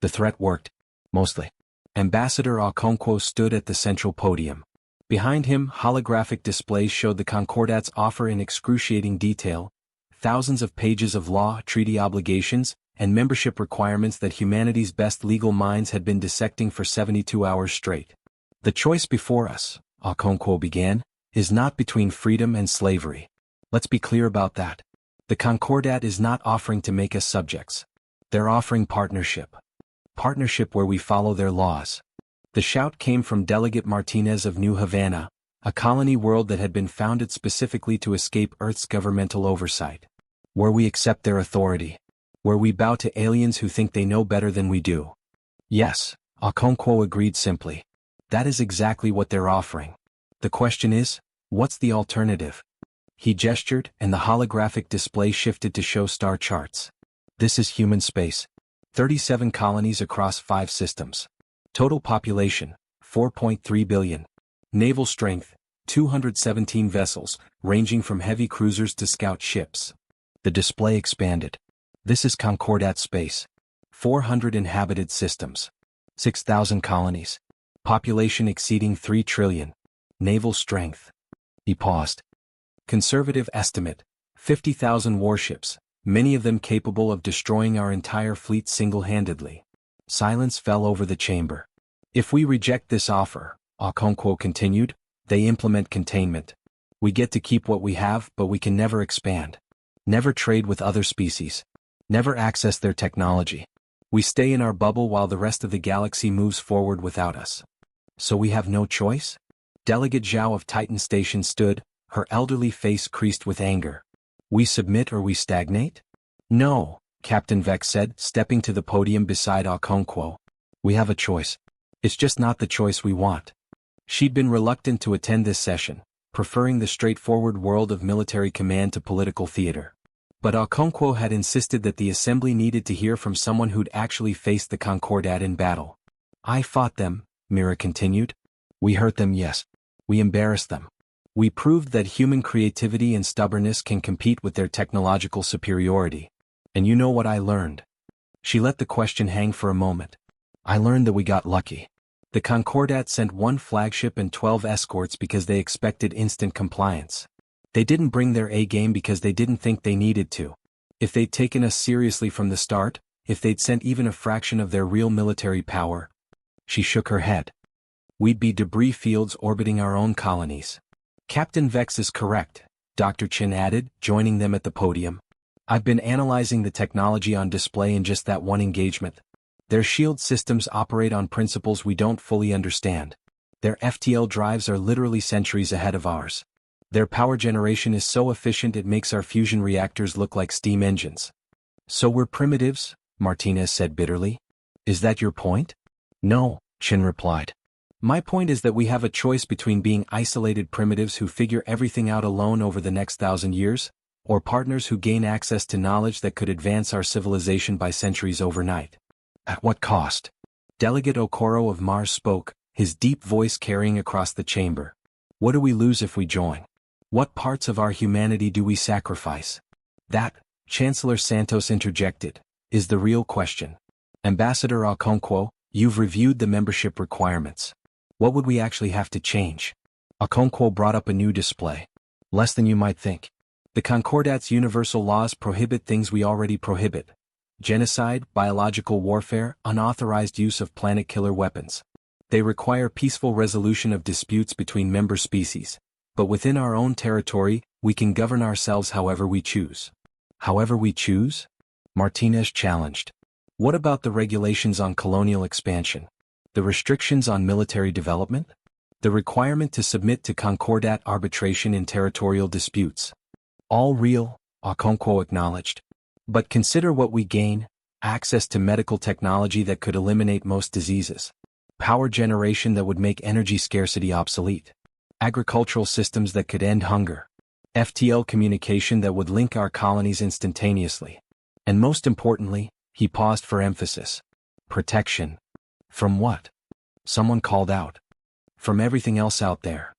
The threat worked. Mostly. Ambassador Okonkwo stood at the central podium. Behind him, holographic displays showed the Concordat's offer in excruciating detail, thousands of pages of law, treaty obligations, and membership requirements that humanity's best legal minds had been dissecting for 72 hours straight. The choice before us, Okonkwo began, is not between freedom and slavery. Let's be clear about that. The Concordat is not offering to make us subjects. They're offering partnership. Partnership where we follow their laws. The shout came from Delegate Martinez of New Havana, A colony world that had been founded specifically to escape Earth's governmental oversight. Where we accept their authority. Where we bow to aliens who think they know better than we do. Yes, Okonkwo agreed simply. That is exactly what they're offering. The question is, what's the alternative? He gestured, and the holographic display shifted to show star charts. This is human space. 37 colonies across 5 systems. Total population, 4.3 billion. Naval strength, 217 vessels, ranging from heavy cruisers to scout ships. The display expanded. This is Concordat space. 400 inhabited systems. 6,000 colonies. Population exceeding 3 trillion. Naval strength. He paused. Conservative estimate, 50,000 warships, many of them capable of destroying our entire fleet single-handedly. Silence fell over the chamber. If we reject this offer, Okonkwo continued, they implement containment. We get to keep what we have, but we can never expand. Never trade with other species. Never access their technology. We stay in our bubble while the rest of the galaxy moves forward without us. So we have no choice? Delegate Zhao of Titan Station stood, her elderly face creased with anger. We submit or we stagnate? No, Captain Vex said, stepping to the podium beside Okonkwo. We have a choice. It's just not the choice we want. She'd been reluctant to attend this session, preferring the straightforward world of military command to political theater. But Okonkwo had insisted that the assembly needed to hear from someone who'd actually faced the Concordat in battle. I fought them, Mira continued. We hurt them, yes. We embarrassed them. We proved that human creativity and stubbornness can compete with their technological superiority. And you know what I learned? She let the question hang for a moment. I learned that we got lucky. The Concordat sent 1 flagship and 12 escorts because they expected instant compliance. They didn't bring their A-game because they didn't think they needed to. If they'd taken us seriously from the start, if they'd sent even a fraction of their real military power. She shook her head. We'd be debris fields orbiting our own colonies. Captain Vex is correct, Dr. Chin added, joining them at the podium. I've been analyzing the technology on display in just that one engagement. Their shield systems operate on principles we don't fully understand. Their FTL drives are literally centuries ahead of ours. Their power generation is so efficient it makes our fusion reactors look like steam engines. So we're primitives, Martinez said bitterly. Is that your point? No, Chin replied. My point is that we have a choice between being isolated primitives who figure everything out alone over the next 1,000 years, or partners who gain access to knowledge that could advance our civilization by centuries overnight. At what cost? Delegate Okoro of Mars spoke, his deep voice carrying across the chamber. What do we lose if we join? What parts of our humanity do we sacrifice? That, Chancellor Santos interjected, is the real question. Ambassador Okonkwo, you've reviewed the membership requirements. What would we actually have to change? Okonkwo brought up a new display. Less than you might think. The Concordat's universal laws prohibit things we already prohibit. Genocide, biological warfare, unauthorized use of planet-killer weapons. They require peaceful resolution of disputes between member species. But within our own territory, we can govern ourselves however we choose. However we choose? Martinez challenged. What about the regulations on colonial expansion? The restrictions on military development? The requirement to submit to Concordat arbitration in territorial disputes? All real, Okonkwo acknowledged. But consider what we gain: access to medical technology that could eliminate most diseases. Power generation that would make energy scarcity obsolete. Agricultural systems that could end hunger. FTL communication that would link our colonies instantaneously. And most importantly, he paused for emphasis. Protection. From what? Someone called out. From everything else out there.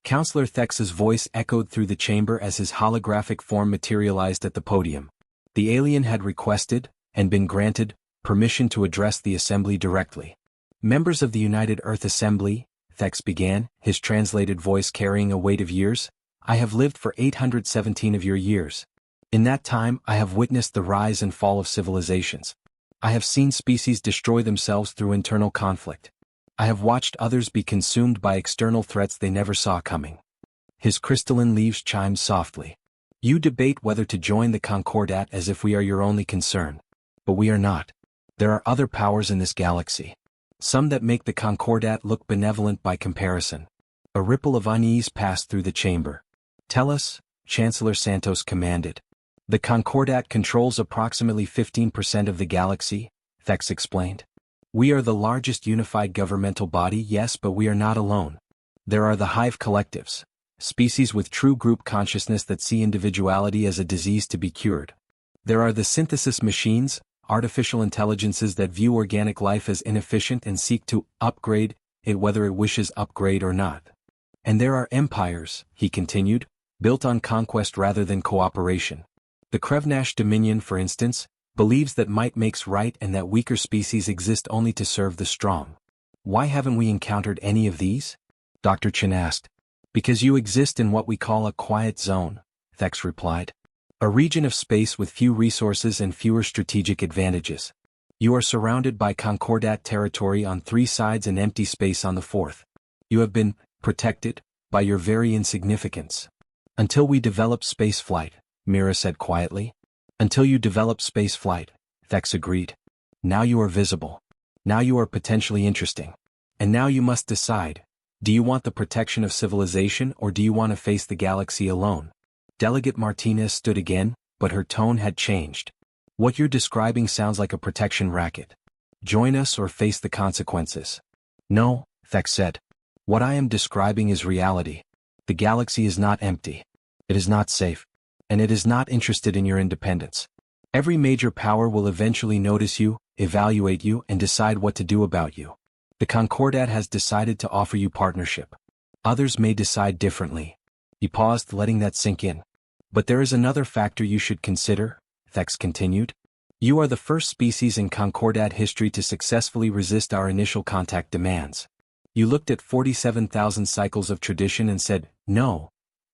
Counselor Thex's voice echoed through the chamber as his holographic form materialized at the podium. The alien had requested, and been granted, permission to address the assembly directly. Members of the United Earth Assembly, Thex began, his translated voice carrying a weight of years. I have lived for 817 of your years. In that time I have witnessed the rise and fall of civilizations. I have seen species destroy themselves through internal conflict. I have watched others be consumed by external threats they never saw coming. His crystalline leaves chimed softly. You debate whether to join the Concordat as if we are your only concern. But we are not. There are other powers in this galaxy. Some that make the Concordat look benevolent by comparison. A ripple of unease passed through the chamber. "Tell us," Chancellor Santos commanded. "The Concordat controls approximately 15% of the galaxy," Thex explained. "We are the largest unified governmental body, yes, but we are not alone. There are the hive collectives, species with true group consciousness that see individuality as a disease to be cured. There are the synthesis machines, artificial intelligences that view organic life as inefficient and seek to upgrade it whether it wishes upgrade or not. And there are empires," he continued, "built on conquest rather than cooperation. The Krevnash Dominion, for instance, believes that might makes right and that weaker species exist only to serve the strong. Why haven't we encountered any of these?" Dr. Chen asked. "Because you exist in what we call a quiet zone," Thex replied. "A region of space with few resources and fewer strategic advantages. You are surrounded by Concordat territory on 3 sides and empty space on the 4th. You have been protected by your very insignificance. Until we develop spaceflight," Mira said quietly. "Until you develop spaceflight," Thex agreed. "Now you are visible. Now you are potentially interesting. And now you must decide, do you want the protection of civilization or do you want to face the galaxy alone?" Delegate Martinez stood again, but her tone had changed. "What you're describing sounds like a protection racket. Join us or face the consequences." "No," Thex said. "What I am describing is reality. The galaxy is not empty. It is not safe. And it is not interested in your independence. Every major power will eventually notice you, evaluate you, and decide what to do about you. The Concordat has decided to offer you partnership. Others may decide differently." He paused, letting that sink in. "But there is another factor you should consider," Thex continued. "You are the first species in Concordat history to successfully resist our initial contact demands. You looked at 47,000 cycles of tradition and said, no.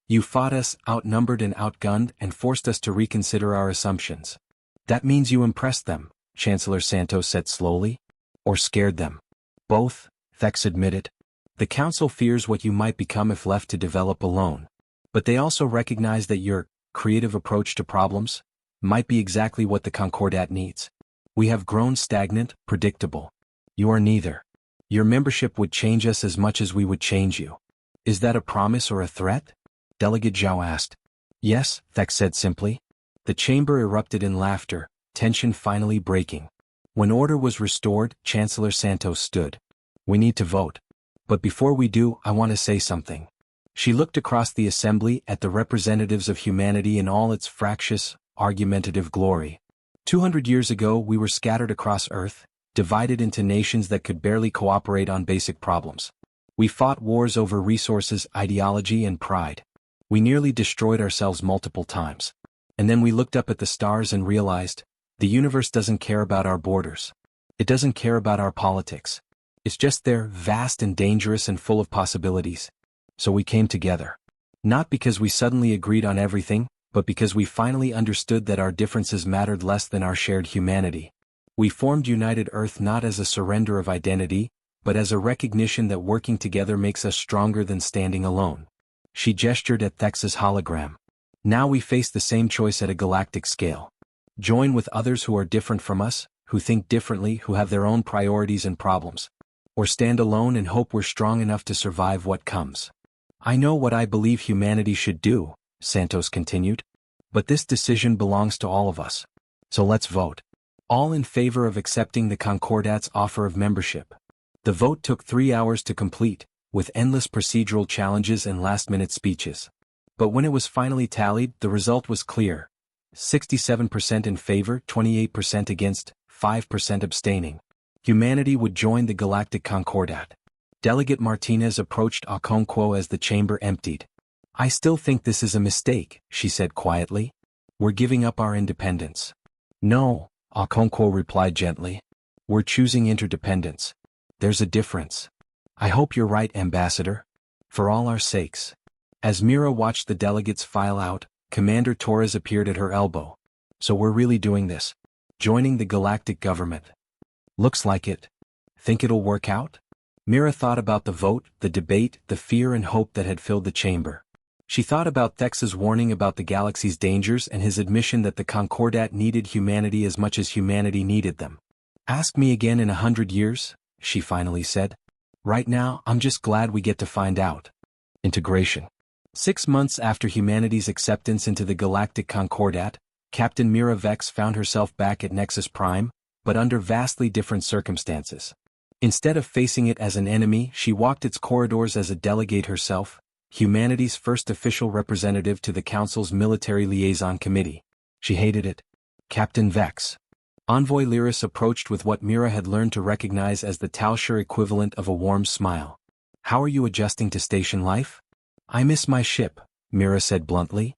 You fought us, outnumbered and outgunned, and forced us to reconsider our assumptions. That means you impressed them," Chancellor Santos said slowly. "Or scared them." "Both," Thex admitted. "The Council fears what you might become if left to develop alone. But they also recognize that your creative approach to problems might be exactly what the Concordat needs. We have grown stagnant, predictable. You are neither. Your membership would change us as much as we would change you. Is that a promise or a threat?" Delegate Zhao asked. "Yes," Thex said simply. The chamber erupted in laughter, tension finally breaking. When order was restored, Chancellor Santos stood. "We need to vote. But before we do, I want to say something." She looked across the assembly at the representatives of humanity in all its fractious, argumentative glory. 200 years ago we were scattered across Earth, divided into nations that could barely cooperate on basic problems. We fought wars over resources, ideology, and pride. We nearly destroyed ourselves multiple times. And then we looked up at the stars and realized, the universe doesn't care about our borders. It doesn't care about our politics. It's just there, vast and dangerous and full of possibilities. So we came together. Not because we suddenly agreed on everything, but because we finally understood that our differences mattered less than our shared humanity. We formed United Earth not as a surrender of identity, but as a recognition that working together makes us stronger than standing alone. She gestured at Thex's hologram. Now we face the same choice at a galactic scale. Join with others who are different from us, who think differently, who have their own priorities and problems. Or stand alone and hope we're strong enough to survive what comes. "I know what I believe humanity should do," Santos continued. "But this decision belongs to all of us. So let's vote. All in favor of accepting the Concordat's offer of membership." The vote took 3 hours to complete, with endless procedural challenges and last-minute speeches. But when it was finally tallied, the result was clear. 67% in favor, 28% against, 5% abstaining. Humanity would join the Galactic Concordat. Delegate Martinez approached Okonkwo as the chamber emptied. "I still think this is a mistake," she said quietly. "We're giving up our independence." "No," Okonkwo replied gently. "We're choosing interdependence. There's a difference. I hope you're right, Ambassador. For all our sakes." As Mira watched the delegates file out, Commander Torres appeared at her elbow. "So we're really doing this? Joining the galactic government?" "Looks like it. Think it'll work out?" Mira thought about the vote, the debate, the fear and hope that had filled the chamber. She thought about Thex's warning about the galaxy's dangers and his admission that the Concordat needed humanity as much as humanity needed them. "Ask me again in 100 years," she finally said. "Right now, I'm just glad we get to find out." Integration. 6 months after humanity's acceptance into the Galactic Concordat, Captain Mira Vex found herself back at Nexus Prime, but under vastly different circumstances. Instead of facing it as an enemy, she walked its corridors as a delegate herself, humanity's first official representative to the Council's Military Liaison Committee. She hated it. Captain Vex. Envoy Lyris approached with what Mira had learned to recognize as the Tauscher equivalent of a warm smile. How are you adjusting to station life? I miss my ship, Mira said bluntly.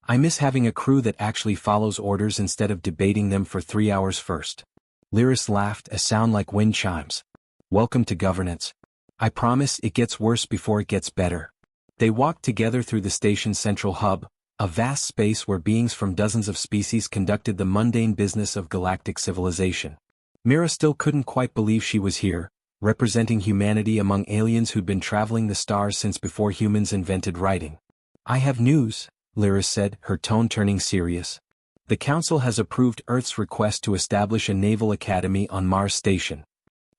I miss having a crew that actually follows orders instead of debating them for 3 hours first. Lyris laughed, a sound like wind chimes. Welcome to governance. I promise it gets worse before it gets better. They walked together through the station's central hub, a vast space where beings from dozens of species conducted the mundane business of galactic civilization. Mira still couldn't quite believe she was here, representing humanity among aliens who'd been traveling the stars since before humans invented writing. I have news, Lyris said, her tone turning serious. The Council has approved Earth's request to establish a naval academy on Mars Station.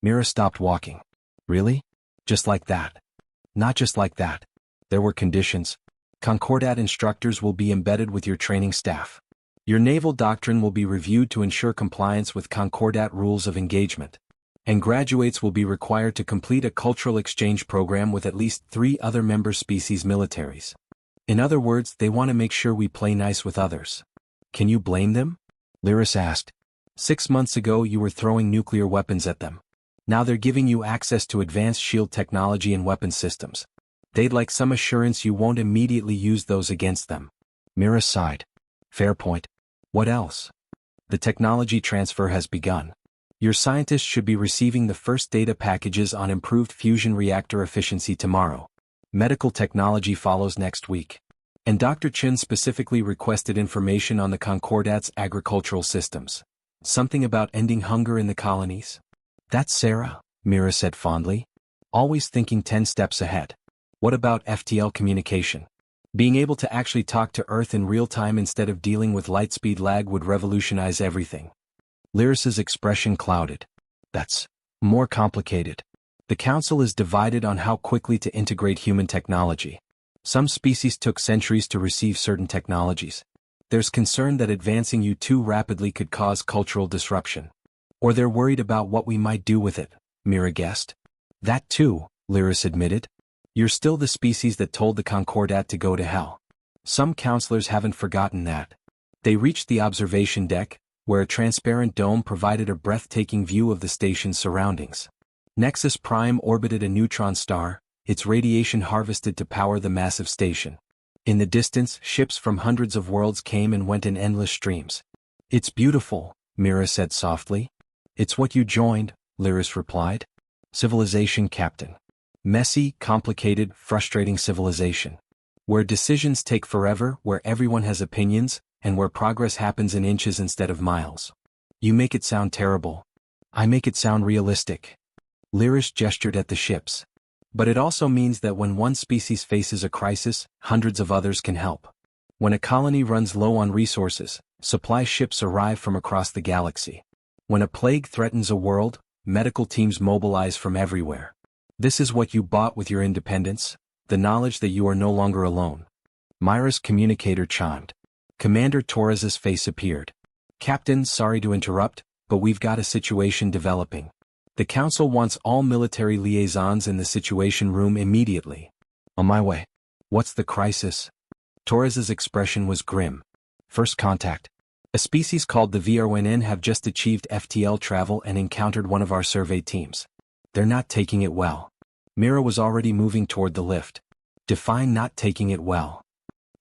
Mira stopped walking. Really? Just like that? Not just like that. There were conditions. Concordat instructors will be embedded with your training staff. Your naval doctrine will be reviewed to ensure compliance with Concordat rules of engagement. And graduates will be required to complete a cultural exchange program with at least 3 other member species militaries. In other words, they want to make sure we play nice with others. Can you blame them? Lyris asked. 6 months ago you were throwing nuclear weapons at them. Now they're giving you access to advanced shield technology and weapon systems. They'd like some assurance you won't immediately use those against them. Mira sighed. Fair point. What else? The technology transfer has begun. Your scientists should be receiving the first data packages on improved fusion reactor efficiency tomorrow. Medical technology follows next week. And Dr. Chen specifically requested information on the Concordat's agricultural systems. Something about ending hunger in the colonies. That's Sarah, Mira said fondly. Always thinking 10 steps ahead. What about FTL communication? Being able to actually talk to Earth in real time instead of dealing with lightspeed lag would revolutionize everything. Lyris's expression clouded. That's more complicated. The Council is divided on how quickly to integrate human technology. Some species took centuries to receive certain technologies. There's concern that advancing you too rapidly could cause cultural disruption. Or they're worried about what we might do with it, Mira guessed. That too, Lyris admitted. You're still the species that told the Concordat to go to hell. Some counselors haven't forgotten that. They reached the observation deck, where a transparent dome provided a breathtaking view of the station's surroundings. Nexus Prime orbited a neutron star, its radiation harvested to power the massive station. In the distance, ships from hundreds of worlds came and went in endless streams. It's beautiful, Mira said softly. It's what you joined, Lyris replied. Civilization captain. Messy, complicated, frustrating civilization. Where decisions take forever, where everyone has opinions, and where progress happens in inches instead of miles. You make it sound terrible. I make it sound realistic. Lyris gestured at the ships. But it also means that when one species faces a crisis, hundreds of others can help. When a colony runs low on resources, supply ships arrive from across the galaxy. When a plague threatens a world, medical teams mobilize from everywhere. This is what you bought with your independence, the knowledge that you are no longer alone. Myra's communicator chimed. Commander Torres's face appeared. Captain, sorry to interrupt, but we've got a situation developing. The Council wants all military liaisons in the Situation Room immediately. On my way. What's the crisis? Torres's expression was grim. First contact. A species called the VRNN have just achieved FTL travel and encountered one of our survey teams. They're not taking it well. Mira was already moving toward the lift. Define not taking it well.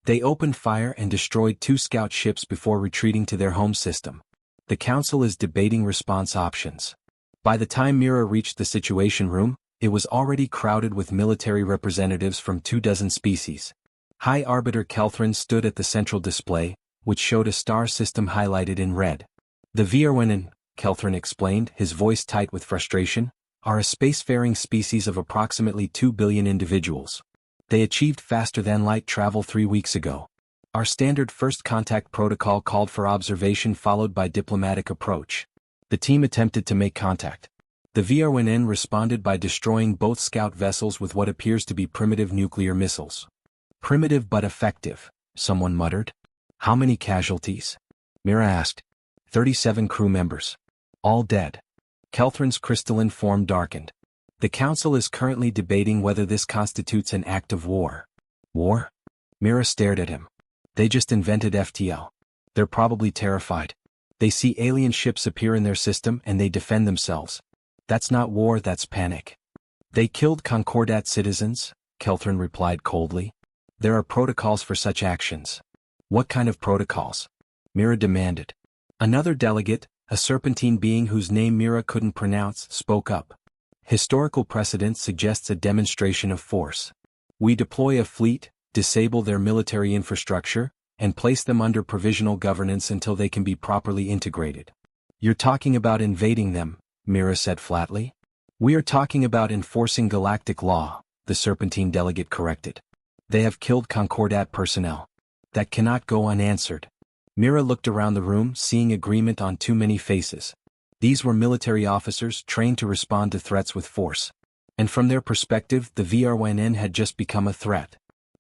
They opened fire and destroyed 2 scout ships before retreating to their home system. The Council is debating response options. By the time Mira reached the Situation Room, it was already crowded with military representatives from 24 species. High Arbiter Kelthrin stood at the central display, which showed a star system highlighted in red. The VRNN, Kelthrin explained, his voice tight with frustration, are a spacefaring species of approximately 2 billion individuals. They achieved faster-than-light travel 3 weeks ago. Our standard first contact protocol called for observation followed by diplomatic approach. The team attempted to make contact. The VRNN responded by destroying both scout vessels with what appears to be primitive nuclear missiles. Primitive but effective, someone muttered. How many casualties? Mira asked. 37 crew members. All dead. Kelthrin's crystalline form darkened. The council is currently debating whether this constitutes an act of war. War? Mira stared at him. They just invented FTL. They're probably terrified. They see alien ships appear in their system and they defend themselves. That's not war, that's panic. They killed Concordat citizens, Kelthrin replied coldly. There are protocols for such actions. What kind of protocols? Mira demanded. Another delegate, a serpentine being whose name Mira couldn't pronounce, spoke up. Historical precedent suggests a demonstration of force. We deploy a fleet, disable their military infrastructure, and place them under provisional governance until they can be properly integrated. You're talking about invading them, Mira said flatly. We are talking about enforcing galactic law, the serpentine delegate corrected. They have killed Concordat personnel. That cannot go unanswered. Mira looked around the room, seeing agreement on too many faces. These were military officers trained to respond to threats with force. And from their perspective, the VRNN had just become a threat.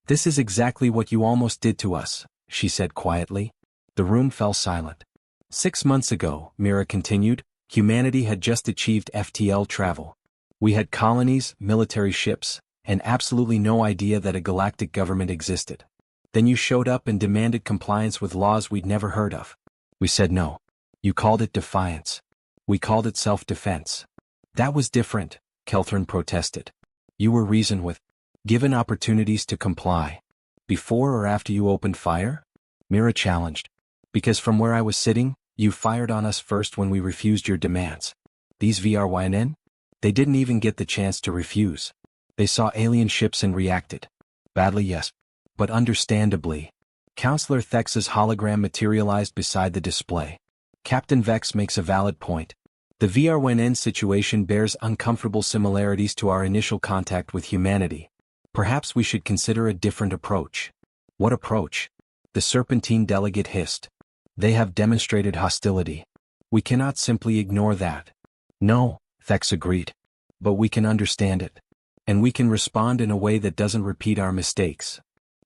This is exactly what you almost did to us, she said quietly. The room fell silent. 6 months ago, Mira continued, humanity had just achieved FTL travel. We had colonies, military ships, and absolutely no idea that a galactic government existed. Then you showed up and demanded compliance with laws we'd never heard of. We said no. You called it defiance. We called it self-defense. That was different, Kelthrin protested. You were reasoned with, given opportunities to comply. Before or after you opened fire? Mira challenged. Because from where I was sitting, you fired on us first when we refused your demands. These VRYNN? They didn't even get the chance to refuse. They saw alien ships and reacted. Badly, yes. But understandably. Counselor Thex's hologram materialized beside the display. Captain Vex makes a valid point. The VRNN situation bears uncomfortable similarities to our initial contact with humanity. Perhaps we should consider a different approach. What approach? The serpentine delegate hissed. They have demonstrated hostility. We cannot simply ignore that. No, Thex agreed. But we can understand it. And we can respond in a way that doesn't repeat our mistakes.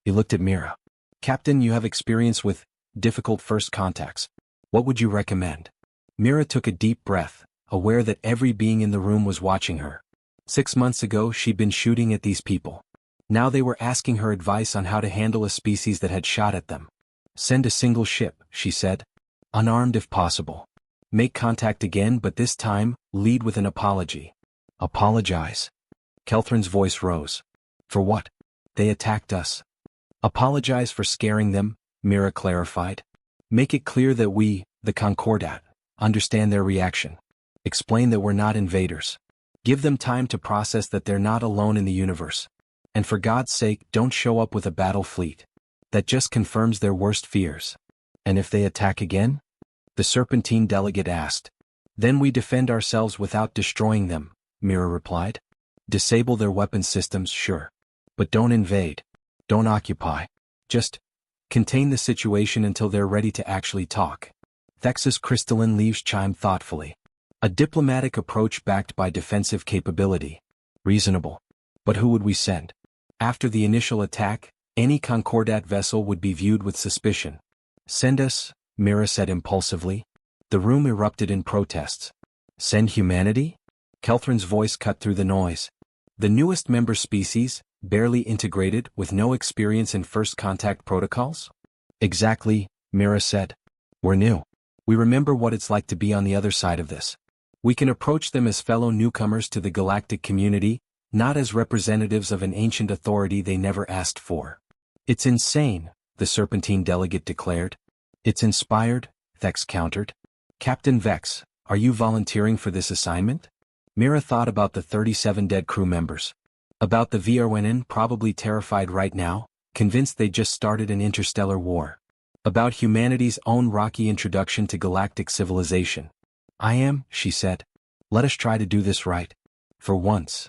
He looked at Mira. Captain, you have experience with difficult first contacts. What would you recommend? Mira took a deep breath, aware that every being in the room was watching her. 6 months ago she'd been shooting at these people. Now they were asking her advice on how to handle a species that had shot at them. Send a single ship, she said. Unarmed if possible. Make contact again, but this time, lead with an apology. Apologize. Kelthrin's voice rose. For what? They attacked us. Apologize for scaring them, Mira clarified. Make it clear that we, the Concordat, understand their reaction. Explain that we're not invaders. Give them time to process that they're not alone in the universe. And for God's sake, don't show up with a battle fleet. That just confirms their worst fears. And if they attack again? The serpentine delegate asked. Then we defend ourselves without destroying them, Mira replied. Disable their weapon systems, sure. But don't invade. Don't occupy. Just contain the situation until they're ready to actually talk. Thex's crystalline leaves chimed thoughtfully. A diplomatic approach backed by defensive capability. Reasonable. But who would we send? After the initial attack, any Concordat vessel would be viewed with suspicion. Send us, Mira said impulsively. The room erupted in protests. Send humanity? Kelthrin's voice cut through the noise. The newest member species, barely integrated, with no experience in first contact protocols? Exactly, Mira said. We're new. We remember what it's like to be on the other side of this. We can approach them as fellow newcomers to the galactic community, not as representatives of an ancient authority they never asked for. It's insane, the serpentine delegate declared. It's inspired, Thex countered. Captain Vex, are you volunteering for this assignment? Mira thought about the 37 dead crew members. About the VRNN probably terrified right now, convinced they just started an interstellar war. About humanity's own rocky introduction to galactic civilization. I am, she said. Let us try to do this right. For once.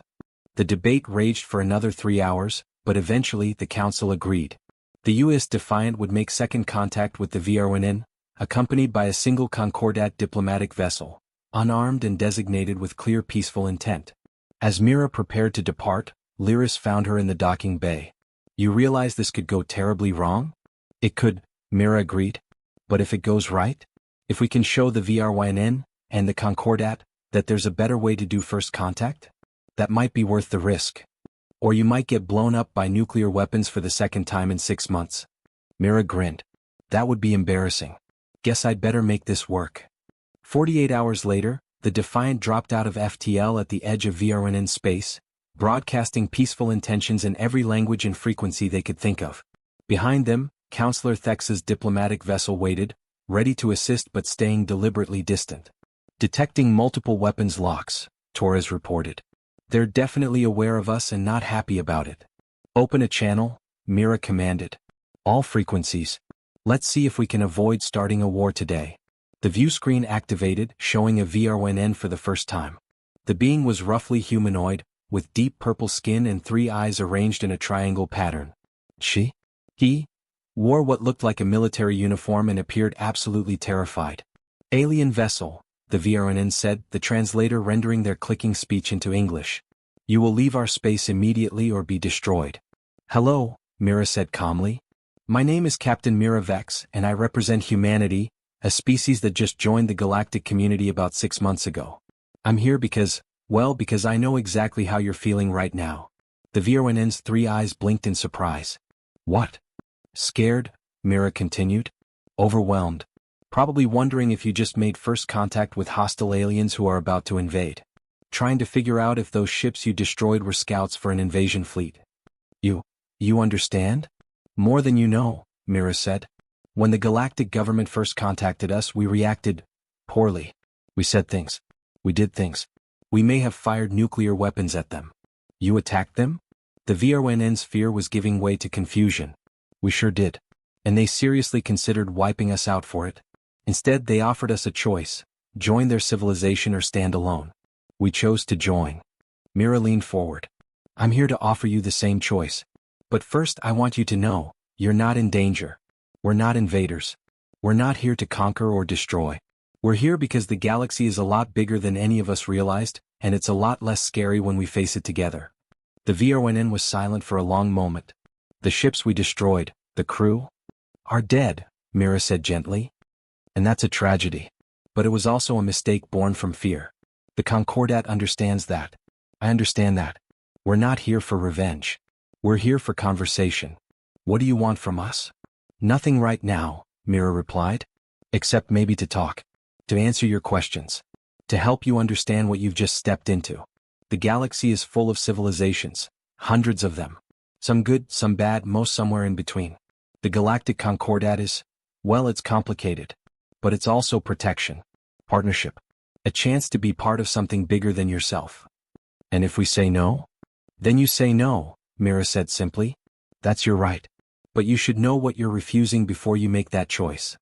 The debate raged for another 3 hours, but eventually the council agreed. The U.S. Defiant would make second contact with the VRNN, accompanied by a single Concordat diplomatic vessel, unarmed and designated with clear peaceful intent. As Mira prepared to depart, Lyris found her in the docking bay. You realize this could go terribly wrong? It could, Mira agreed. But if it goes right? If we can show the VRYNN, and the Concordat, that there's a better way to do first contact? That might be worth the risk. Or you might get blown up by nuclear weapons for the second time in 6 months. Mira grinned. That would be embarrassing. Guess I'd better make this work. 48 hours later, the Defiant dropped out of FTL at the edge of VRNN space, broadcasting peaceful intentions in every language and frequency they could think of. Behind them, Counselor Thex's diplomatic vessel waited, ready to assist but staying deliberately distant. Detecting multiple weapons locks, Torres reported. They're definitely aware of us and not happy about it. Open a channel, Mira commanded. All frequencies. Let's see if we can avoid starting a war today. The view screen activated, showing a VRNN for the first time. The being was roughly humanoid, with deep purple skin and 3 eyes arranged in a triangle pattern. He wore what looked like a military uniform and appeared absolutely terrified. Alien vessel, the VRNN said, the translator rendering their clicking speech into English. You will leave our space immediately or be destroyed. Hello, Mira said calmly. My name is Captain Mira Vex, and I represent humanity, a species that just joined the galactic community about 6 months ago. I'm here because I know exactly how you're feeling right now. The VRNN's 3 eyes blinked in surprise. What? Scared? Mira continued. Overwhelmed. Probably wondering if you just made first contact with hostile aliens who are about to invade. Trying to figure out if those ships you destroyed were scouts for an invasion fleet. You understand? More than you know, Mira said. When the galactic government first contacted us, we reacted poorly. We said things. We did things. We may have fired nuclear weapons at them. You attacked them? The VRNN's fear was giving way to confusion. We sure did. And they seriously considered wiping us out for it. Instead, they offered us a choice: join their civilization or stand alone. We chose to join. Mira leaned forward. I'm here to offer you the same choice. But first I want you to know, you're not in danger. We're not invaders. We're not here to conquer or destroy. We're here because the galaxy is a lot bigger than any of us realized, and it's a lot less scary when we face it together. The VRNN was silent for a long moment. The ships we destroyed, the crew, are dead, Mira said gently. And that's a tragedy. But it was also a mistake born from fear. The Concordat understands that. I understand that. We're not here for revenge. We're here for conversation. What do you want from us? Nothing right now, Mira replied. Except maybe to talk. To answer your questions. To help you understand what you've just stepped into. The galaxy is full of civilizations. Hundreds of them. Some good, some bad, most somewhere in between. The Galactic Concordat is, well, it's complicated. But it's also protection. Partnership. A chance to be part of something bigger than yourself. And if we say no? Then you say no, Mira said simply. That's your right. But you should know what you're refusing before you make that choice.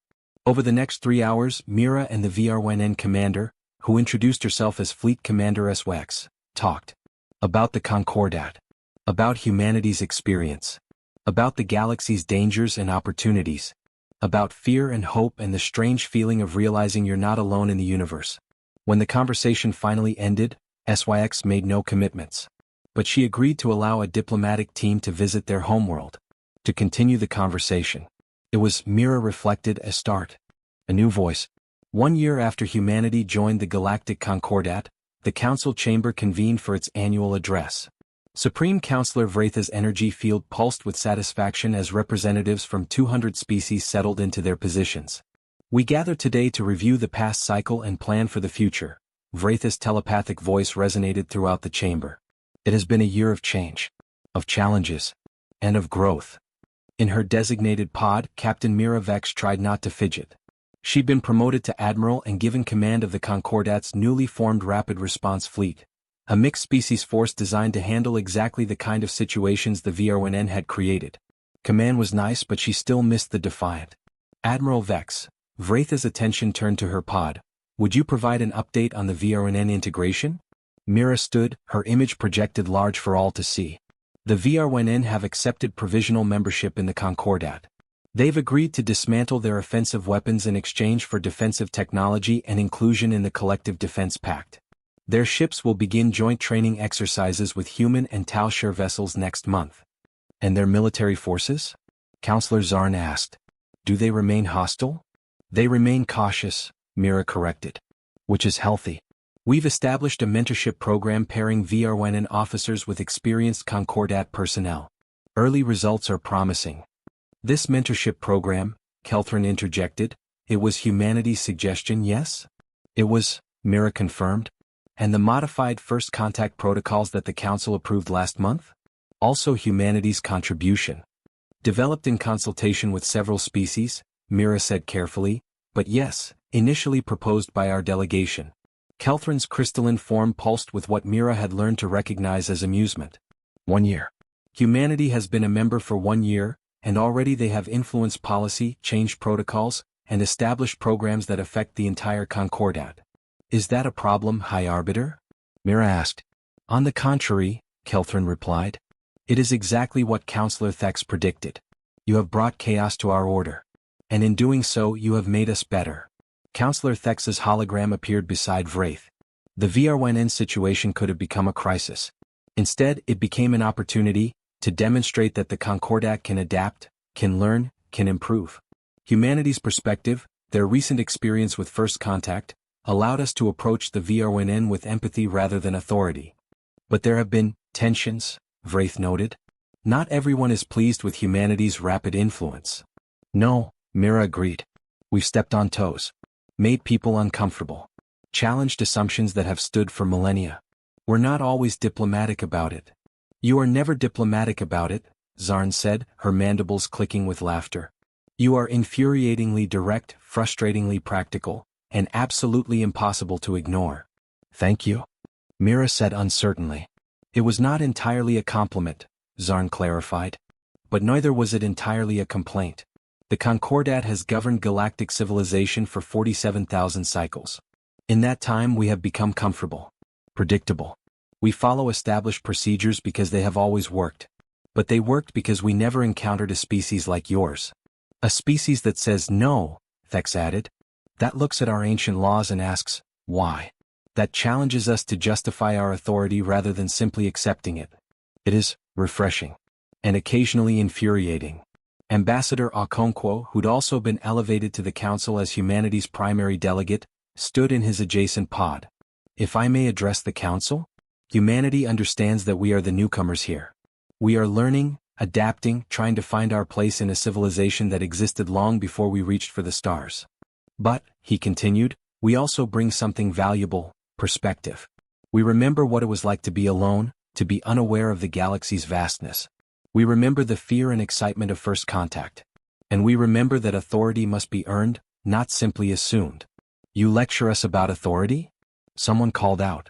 Over the next 3 hours, Mira and the VRNN commander, who introduced herself as Fleet Commander SWX, talked. About the Concordat. About humanity's experience. About the galaxy's dangers and opportunities. About fear and hope and the strange feeling of realizing you're not alone in the universe. When the conversation finally ended, SYX made no commitments. But she agreed to allow a diplomatic team to visit their homeworld. To continue the conversation. It was, Mira reflected, a start. A new voice. 1 year after humanity joined the Galactic Concordat, the Council Chamber convened for its annual address. Supreme Counselor Vratha's energy field pulsed with satisfaction as representatives from 200 species settled into their positions. We gather today to review the past cycle and plan for the future. Vratha's telepathic voice resonated throughout the chamber. It has been a year of change, of challenges, and of growth. In her designated pod, Captain Mira Vex tried not to fidget. She'd been promoted to Admiral and given command of the Concordat's newly formed Rapid Response Fleet, a mixed-species force designed to handle exactly the kind of situations the VRNN had created. Command was nice, but she still missed the Defiant. Admiral Vex, Vratha's attention turned to her pod. Would you provide an update on the VRNN integration? Mira stood, her image projected large for all to see. The VRNN have accepted provisional membership in the Concordat. They've agreed to dismantle their offensive weapons in exchange for defensive technology and inclusion in the Collective Defense Pact. Their ships will begin joint training exercises with human and Tal-Shar vessels next month. And their military forces? Counselor Zarn asked. Do they remain hostile? They remain cautious, Mira corrected. Which is healthy. We've established a mentorship program pairing VRWN officers with experienced Concordat personnel. Early results are promising. This mentorship program, Kelthrin interjected, it was humanity's suggestion, yes? It was, Mira confirmed. And the modified first contact protocols that the Council approved last month? Also humanity's contribution. Developed in consultation with several species, Mira said carefully, but yes, initially proposed by our delegation. Kelthrin's crystalline form pulsed with what Mira had learned to recognize as amusement. 1 year. Humanity has been a member for 1 year, and already they have influenced policy, changed protocols, and established programs that affect the entire Concordat. Is that a problem, High Arbiter? Mira asked. On the contrary, Kelthrin replied. It is exactly what Counselor Thex predicted. You have brought chaos to our order. And in doing so you have made us better. Counselor Thex's hologram appeared beside Vraith. The VRWN situation could have become a crisis. Instead, it became an opportunity to demonstrate that the Concordat can adapt, can learn, can improve. Humanity's perspective, their recent experience with First Contact, allowed us to approach the VRWN with empathy rather than authority. But there have been tensions, Vraith noted. Not everyone is pleased with humanity's rapid influence. No, Mira agreed. We've stepped on toes. Made people uncomfortable. Challenged assumptions that have stood for millennia. We're not always diplomatic about it. You are never diplomatic about it, Zarn said, her mandibles clicking with laughter. You are infuriatingly direct, frustratingly practical, and absolutely impossible to ignore. Thank you, Mira said uncertainly. It was not entirely a compliment, Zarn clarified. But neither was it entirely a complaint. The Concordat has governed galactic civilization for 47,000 cycles. In that time we have become comfortable. Predictable. We follow established procedures because they have always worked. But they worked because we never encountered a species like yours. A species that says no, Thex added. That looks at our ancient laws and asks, why? That challenges us to justify our authority rather than simply accepting it. It is refreshing. And occasionally infuriating. Ambassador Okonkwo, who'd also been elevated to the Council as humanity's primary delegate, stood in his adjacent pod. If I may address the Council? Humanity understands that we are the newcomers here. We are learning, adapting, trying to find our place in a civilization that existed long before we reached for the stars. But, he continued, we also bring something valuable, perspective. We remember what it was like to be alone, to be unaware of the galaxy's vastness. We remember the fear and excitement of first contact. And we remember that authority must be earned, not simply assumed. You lecture us about authority? Someone called out.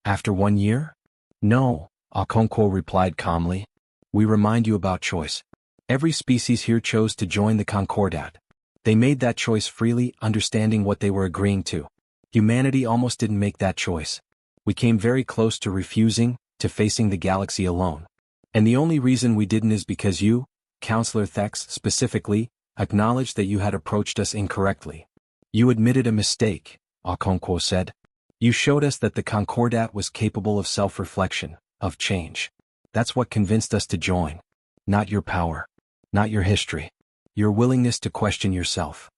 After 1 year? No, Okonkwo replied calmly. We remind you about choice. Every species here chose to join the Concordat. They made that choice freely, understanding what they were agreeing to. Humanity almost didn't make that choice. We came very close to refusing, to facing the galaxy alone. And the only reason we didn't is because you, Counselor Thex specifically, acknowledged that you had approached us incorrectly. You admitted a mistake, Okonkwo said. You showed us that the Concordat was capable of self-reflection, of change. That's what convinced us to join. Not your power. Not your history. Your willingness to question yourself.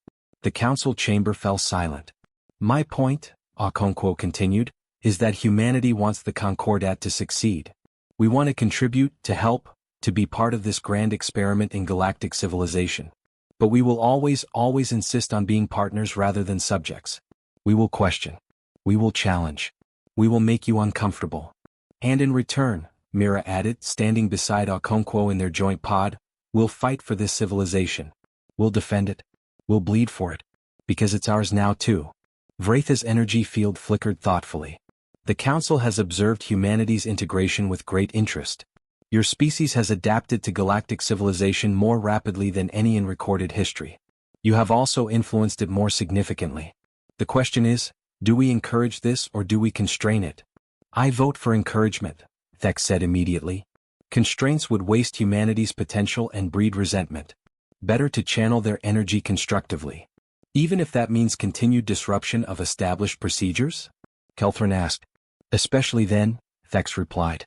The council chamber fell silent. My point, Okonkwo continued, is that humanity wants the Concordat to succeed. We want to contribute, to help, to be part of this grand experiment in galactic civilization. But we will always insist on being partners rather than subjects. We will question. We will challenge. We will make you uncomfortable. And in return, Mira added, standing beside Okonkwo in their joint pod, we'll fight for this civilization. We'll defend it. We'll bleed for it. Because it's ours now too. Vraith's energy field flickered thoughtfully. The Council has observed humanity's integration with great interest. Your species has adapted to galactic civilization more rapidly than any in recorded history. You have also influenced it more significantly. The question is, do we encourage this or do we constrain it? I vote for encouragement, Thex said immediately. Constraints would waste humanity's potential and breed resentment. Better to channel their energy constructively. Even if that means continued disruption of established procedures? Kelthrin asked. Especially then, Thex replied.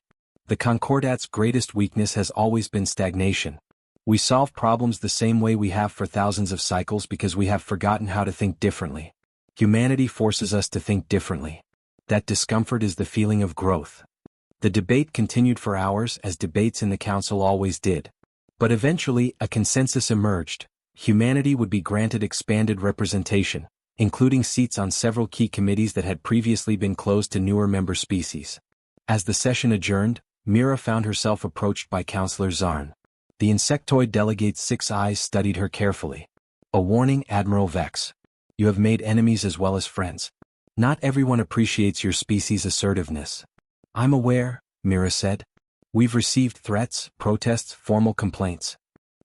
The Concordat's greatest weakness has always been stagnation. We solve problems the same way we have for thousands of cycles because we have forgotten how to think differently. Humanity forces us to think differently. That discomfort is the feeling of growth. The debate continued for hours as debates in the council always did. But eventually a consensus emerged. Humanity would be granted expanded representation, including seats on several key committees that had previously been closed to newer member species. As the session adjourned, Mira found herself approached by Councillor Zarn. The insectoid delegate's 6 eyes studied her carefully. A warning, Admiral Vex. You have made enemies as well as friends. Not everyone appreciates your species' assertiveness. I'm aware, Mira said. We've received threats, protests, formal complaints.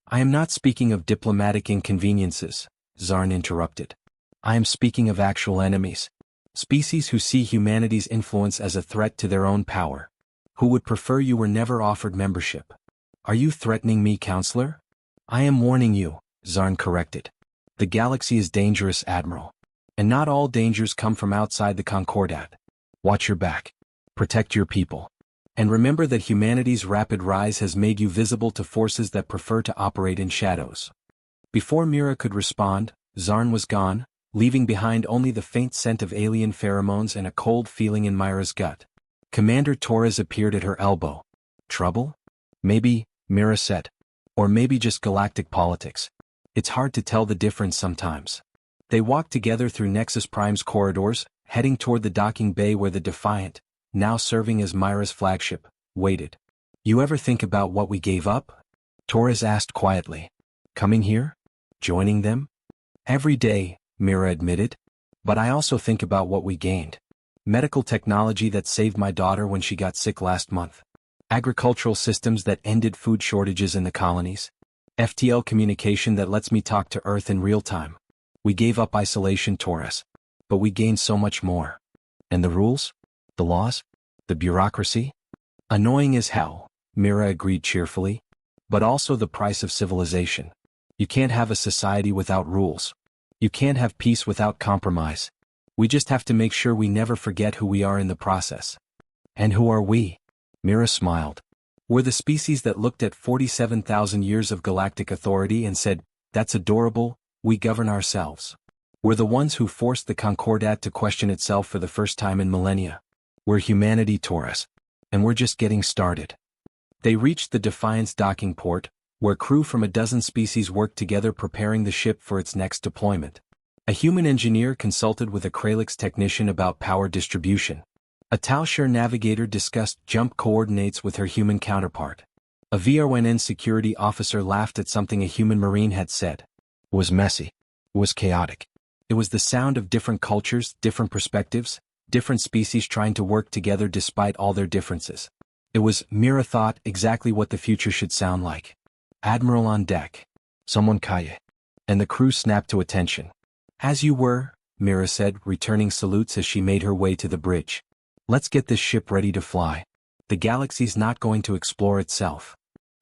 I am not speaking of diplomatic inconveniences, Zarn interrupted. I am speaking of actual enemies. Species who see humanity's influence as a threat to their own power. Who would prefer you were never offered membership. Are you threatening me, Counselor? I am warning you, Zarn corrected. The galaxy is dangerous, Admiral. And not all dangers come from outside the Concordat. Watch your back. Protect your people. And remember that humanity's rapid rise has made you visible to forces that prefer to operate in shadows. Before Mira could respond, Zarn was gone, leaving behind only the faint scent of alien pheromones and a cold feeling in Mira's gut. Commander Torres appeared at her elbow. Trouble? Maybe, Mira said. Or maybe just galactic politics. It's hard to tell the difference sometimes. They walked together through Nexus Prime's corridors, heading toward the docking bay where the Defiant, now serving as Mira's flagship, waited. You ever think about what we gave up? Torres asked quietly. Coming here? Joining them? Every day, Mira admitted. But I also think about what we gained. Medical technology that saved my daughter when she got sick last month. Agricultural systems that ended food shortages in the colonies. FTL communication that lets me talk to Earth in real time. We gave up isolation, Torres. But we gained so much more. And the rules? The laws? The bureaucracy? Annoying as hell, Mira agreed cheerfully. But also the price of civilization. You can't have a society without rules. You can't have peace without compromise. We just have to make sure we never forget who we are in the process. And who are we? Mira smiled. We're the species that looked at 47,000 years of galactic authority and said, that's adorable, we govern ourselves. We're the ones who forced the Concordat to question itself for the first time in millennia. We're humanity, Taurus. And we're just getting started. They reached the Defiant's docking port, where crew from a dozen species worked together preparing the ship for its next deployment. A human engineer consulted with a Kralix technician about power distribution. A Talshire navigator discussed jump coordinates with her human counterpart. A VRNN security officer laughed at something a human marine had said. It was messy. It was chaotic. It was the sound of different cultures, different perspectives, different species trying to work together despite all their differences. It was, Mira thought, exactly what the future should sound like. Admiral on deck. Someone Kaye. And the crew snapped to attention. As you were, Mira said, returning salutes as she made her way to the bridge. Let's get this ship ready to fly. The galaxy's not going to explore itself.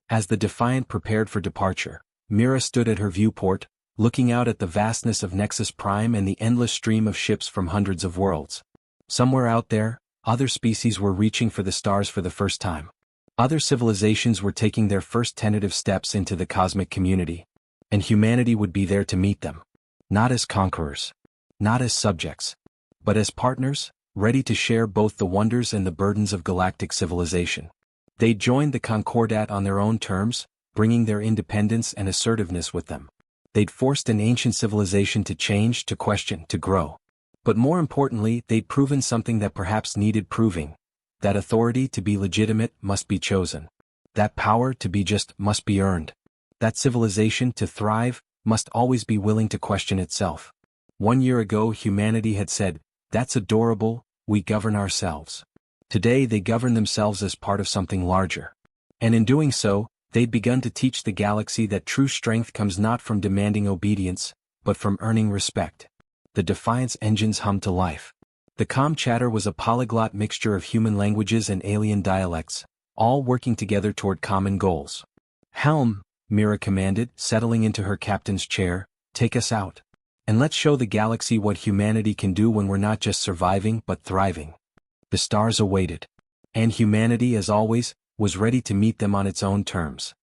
As the Defiant prepared for departure, Mira stood at her viewport, looking out at the vastness of Nexus Prime and the endless stream of ships from hundreds of worlds. Somewhere out there, other species were reaching for the stars for the first time. Other civilizations were taking their first tentative steps into the cosmic community. And humanity would be there to meet them. Not as conquerors. Not as subjects. But as partners, ready to share both the wonders and the burdens of galactic civilization. They joined the Concordat on their own terms, bringing their independence and assertiveness with them. They'd forced an ancient civilization to change, to question, to grow. But more importantly, they'd proven something that perhaps needed proving. That authority to be legitimate must be chosen. That power to be just must be earned. That civilization to thrive must always be willing to question itself. 1 year ago humanity had said, that's adorable, we govern ourselves. Today they govern themselves as part of something larger. And in doing so, they'd begun to teach the galaxy that true strength comes not from demanding obedience, but from earning respect. The Defiant's engines hummed to life. The comm chatter was a polyglot mixture of human languages and alien dialects, all working together toward common goals. Helm, Mira commanded, settling into her captain's chair. Take us out. And let's show the galaxy what humanity can do when we're not just surviving but thriving. The stars awaited. And humanity, as always, was ready to meet them on its own terms.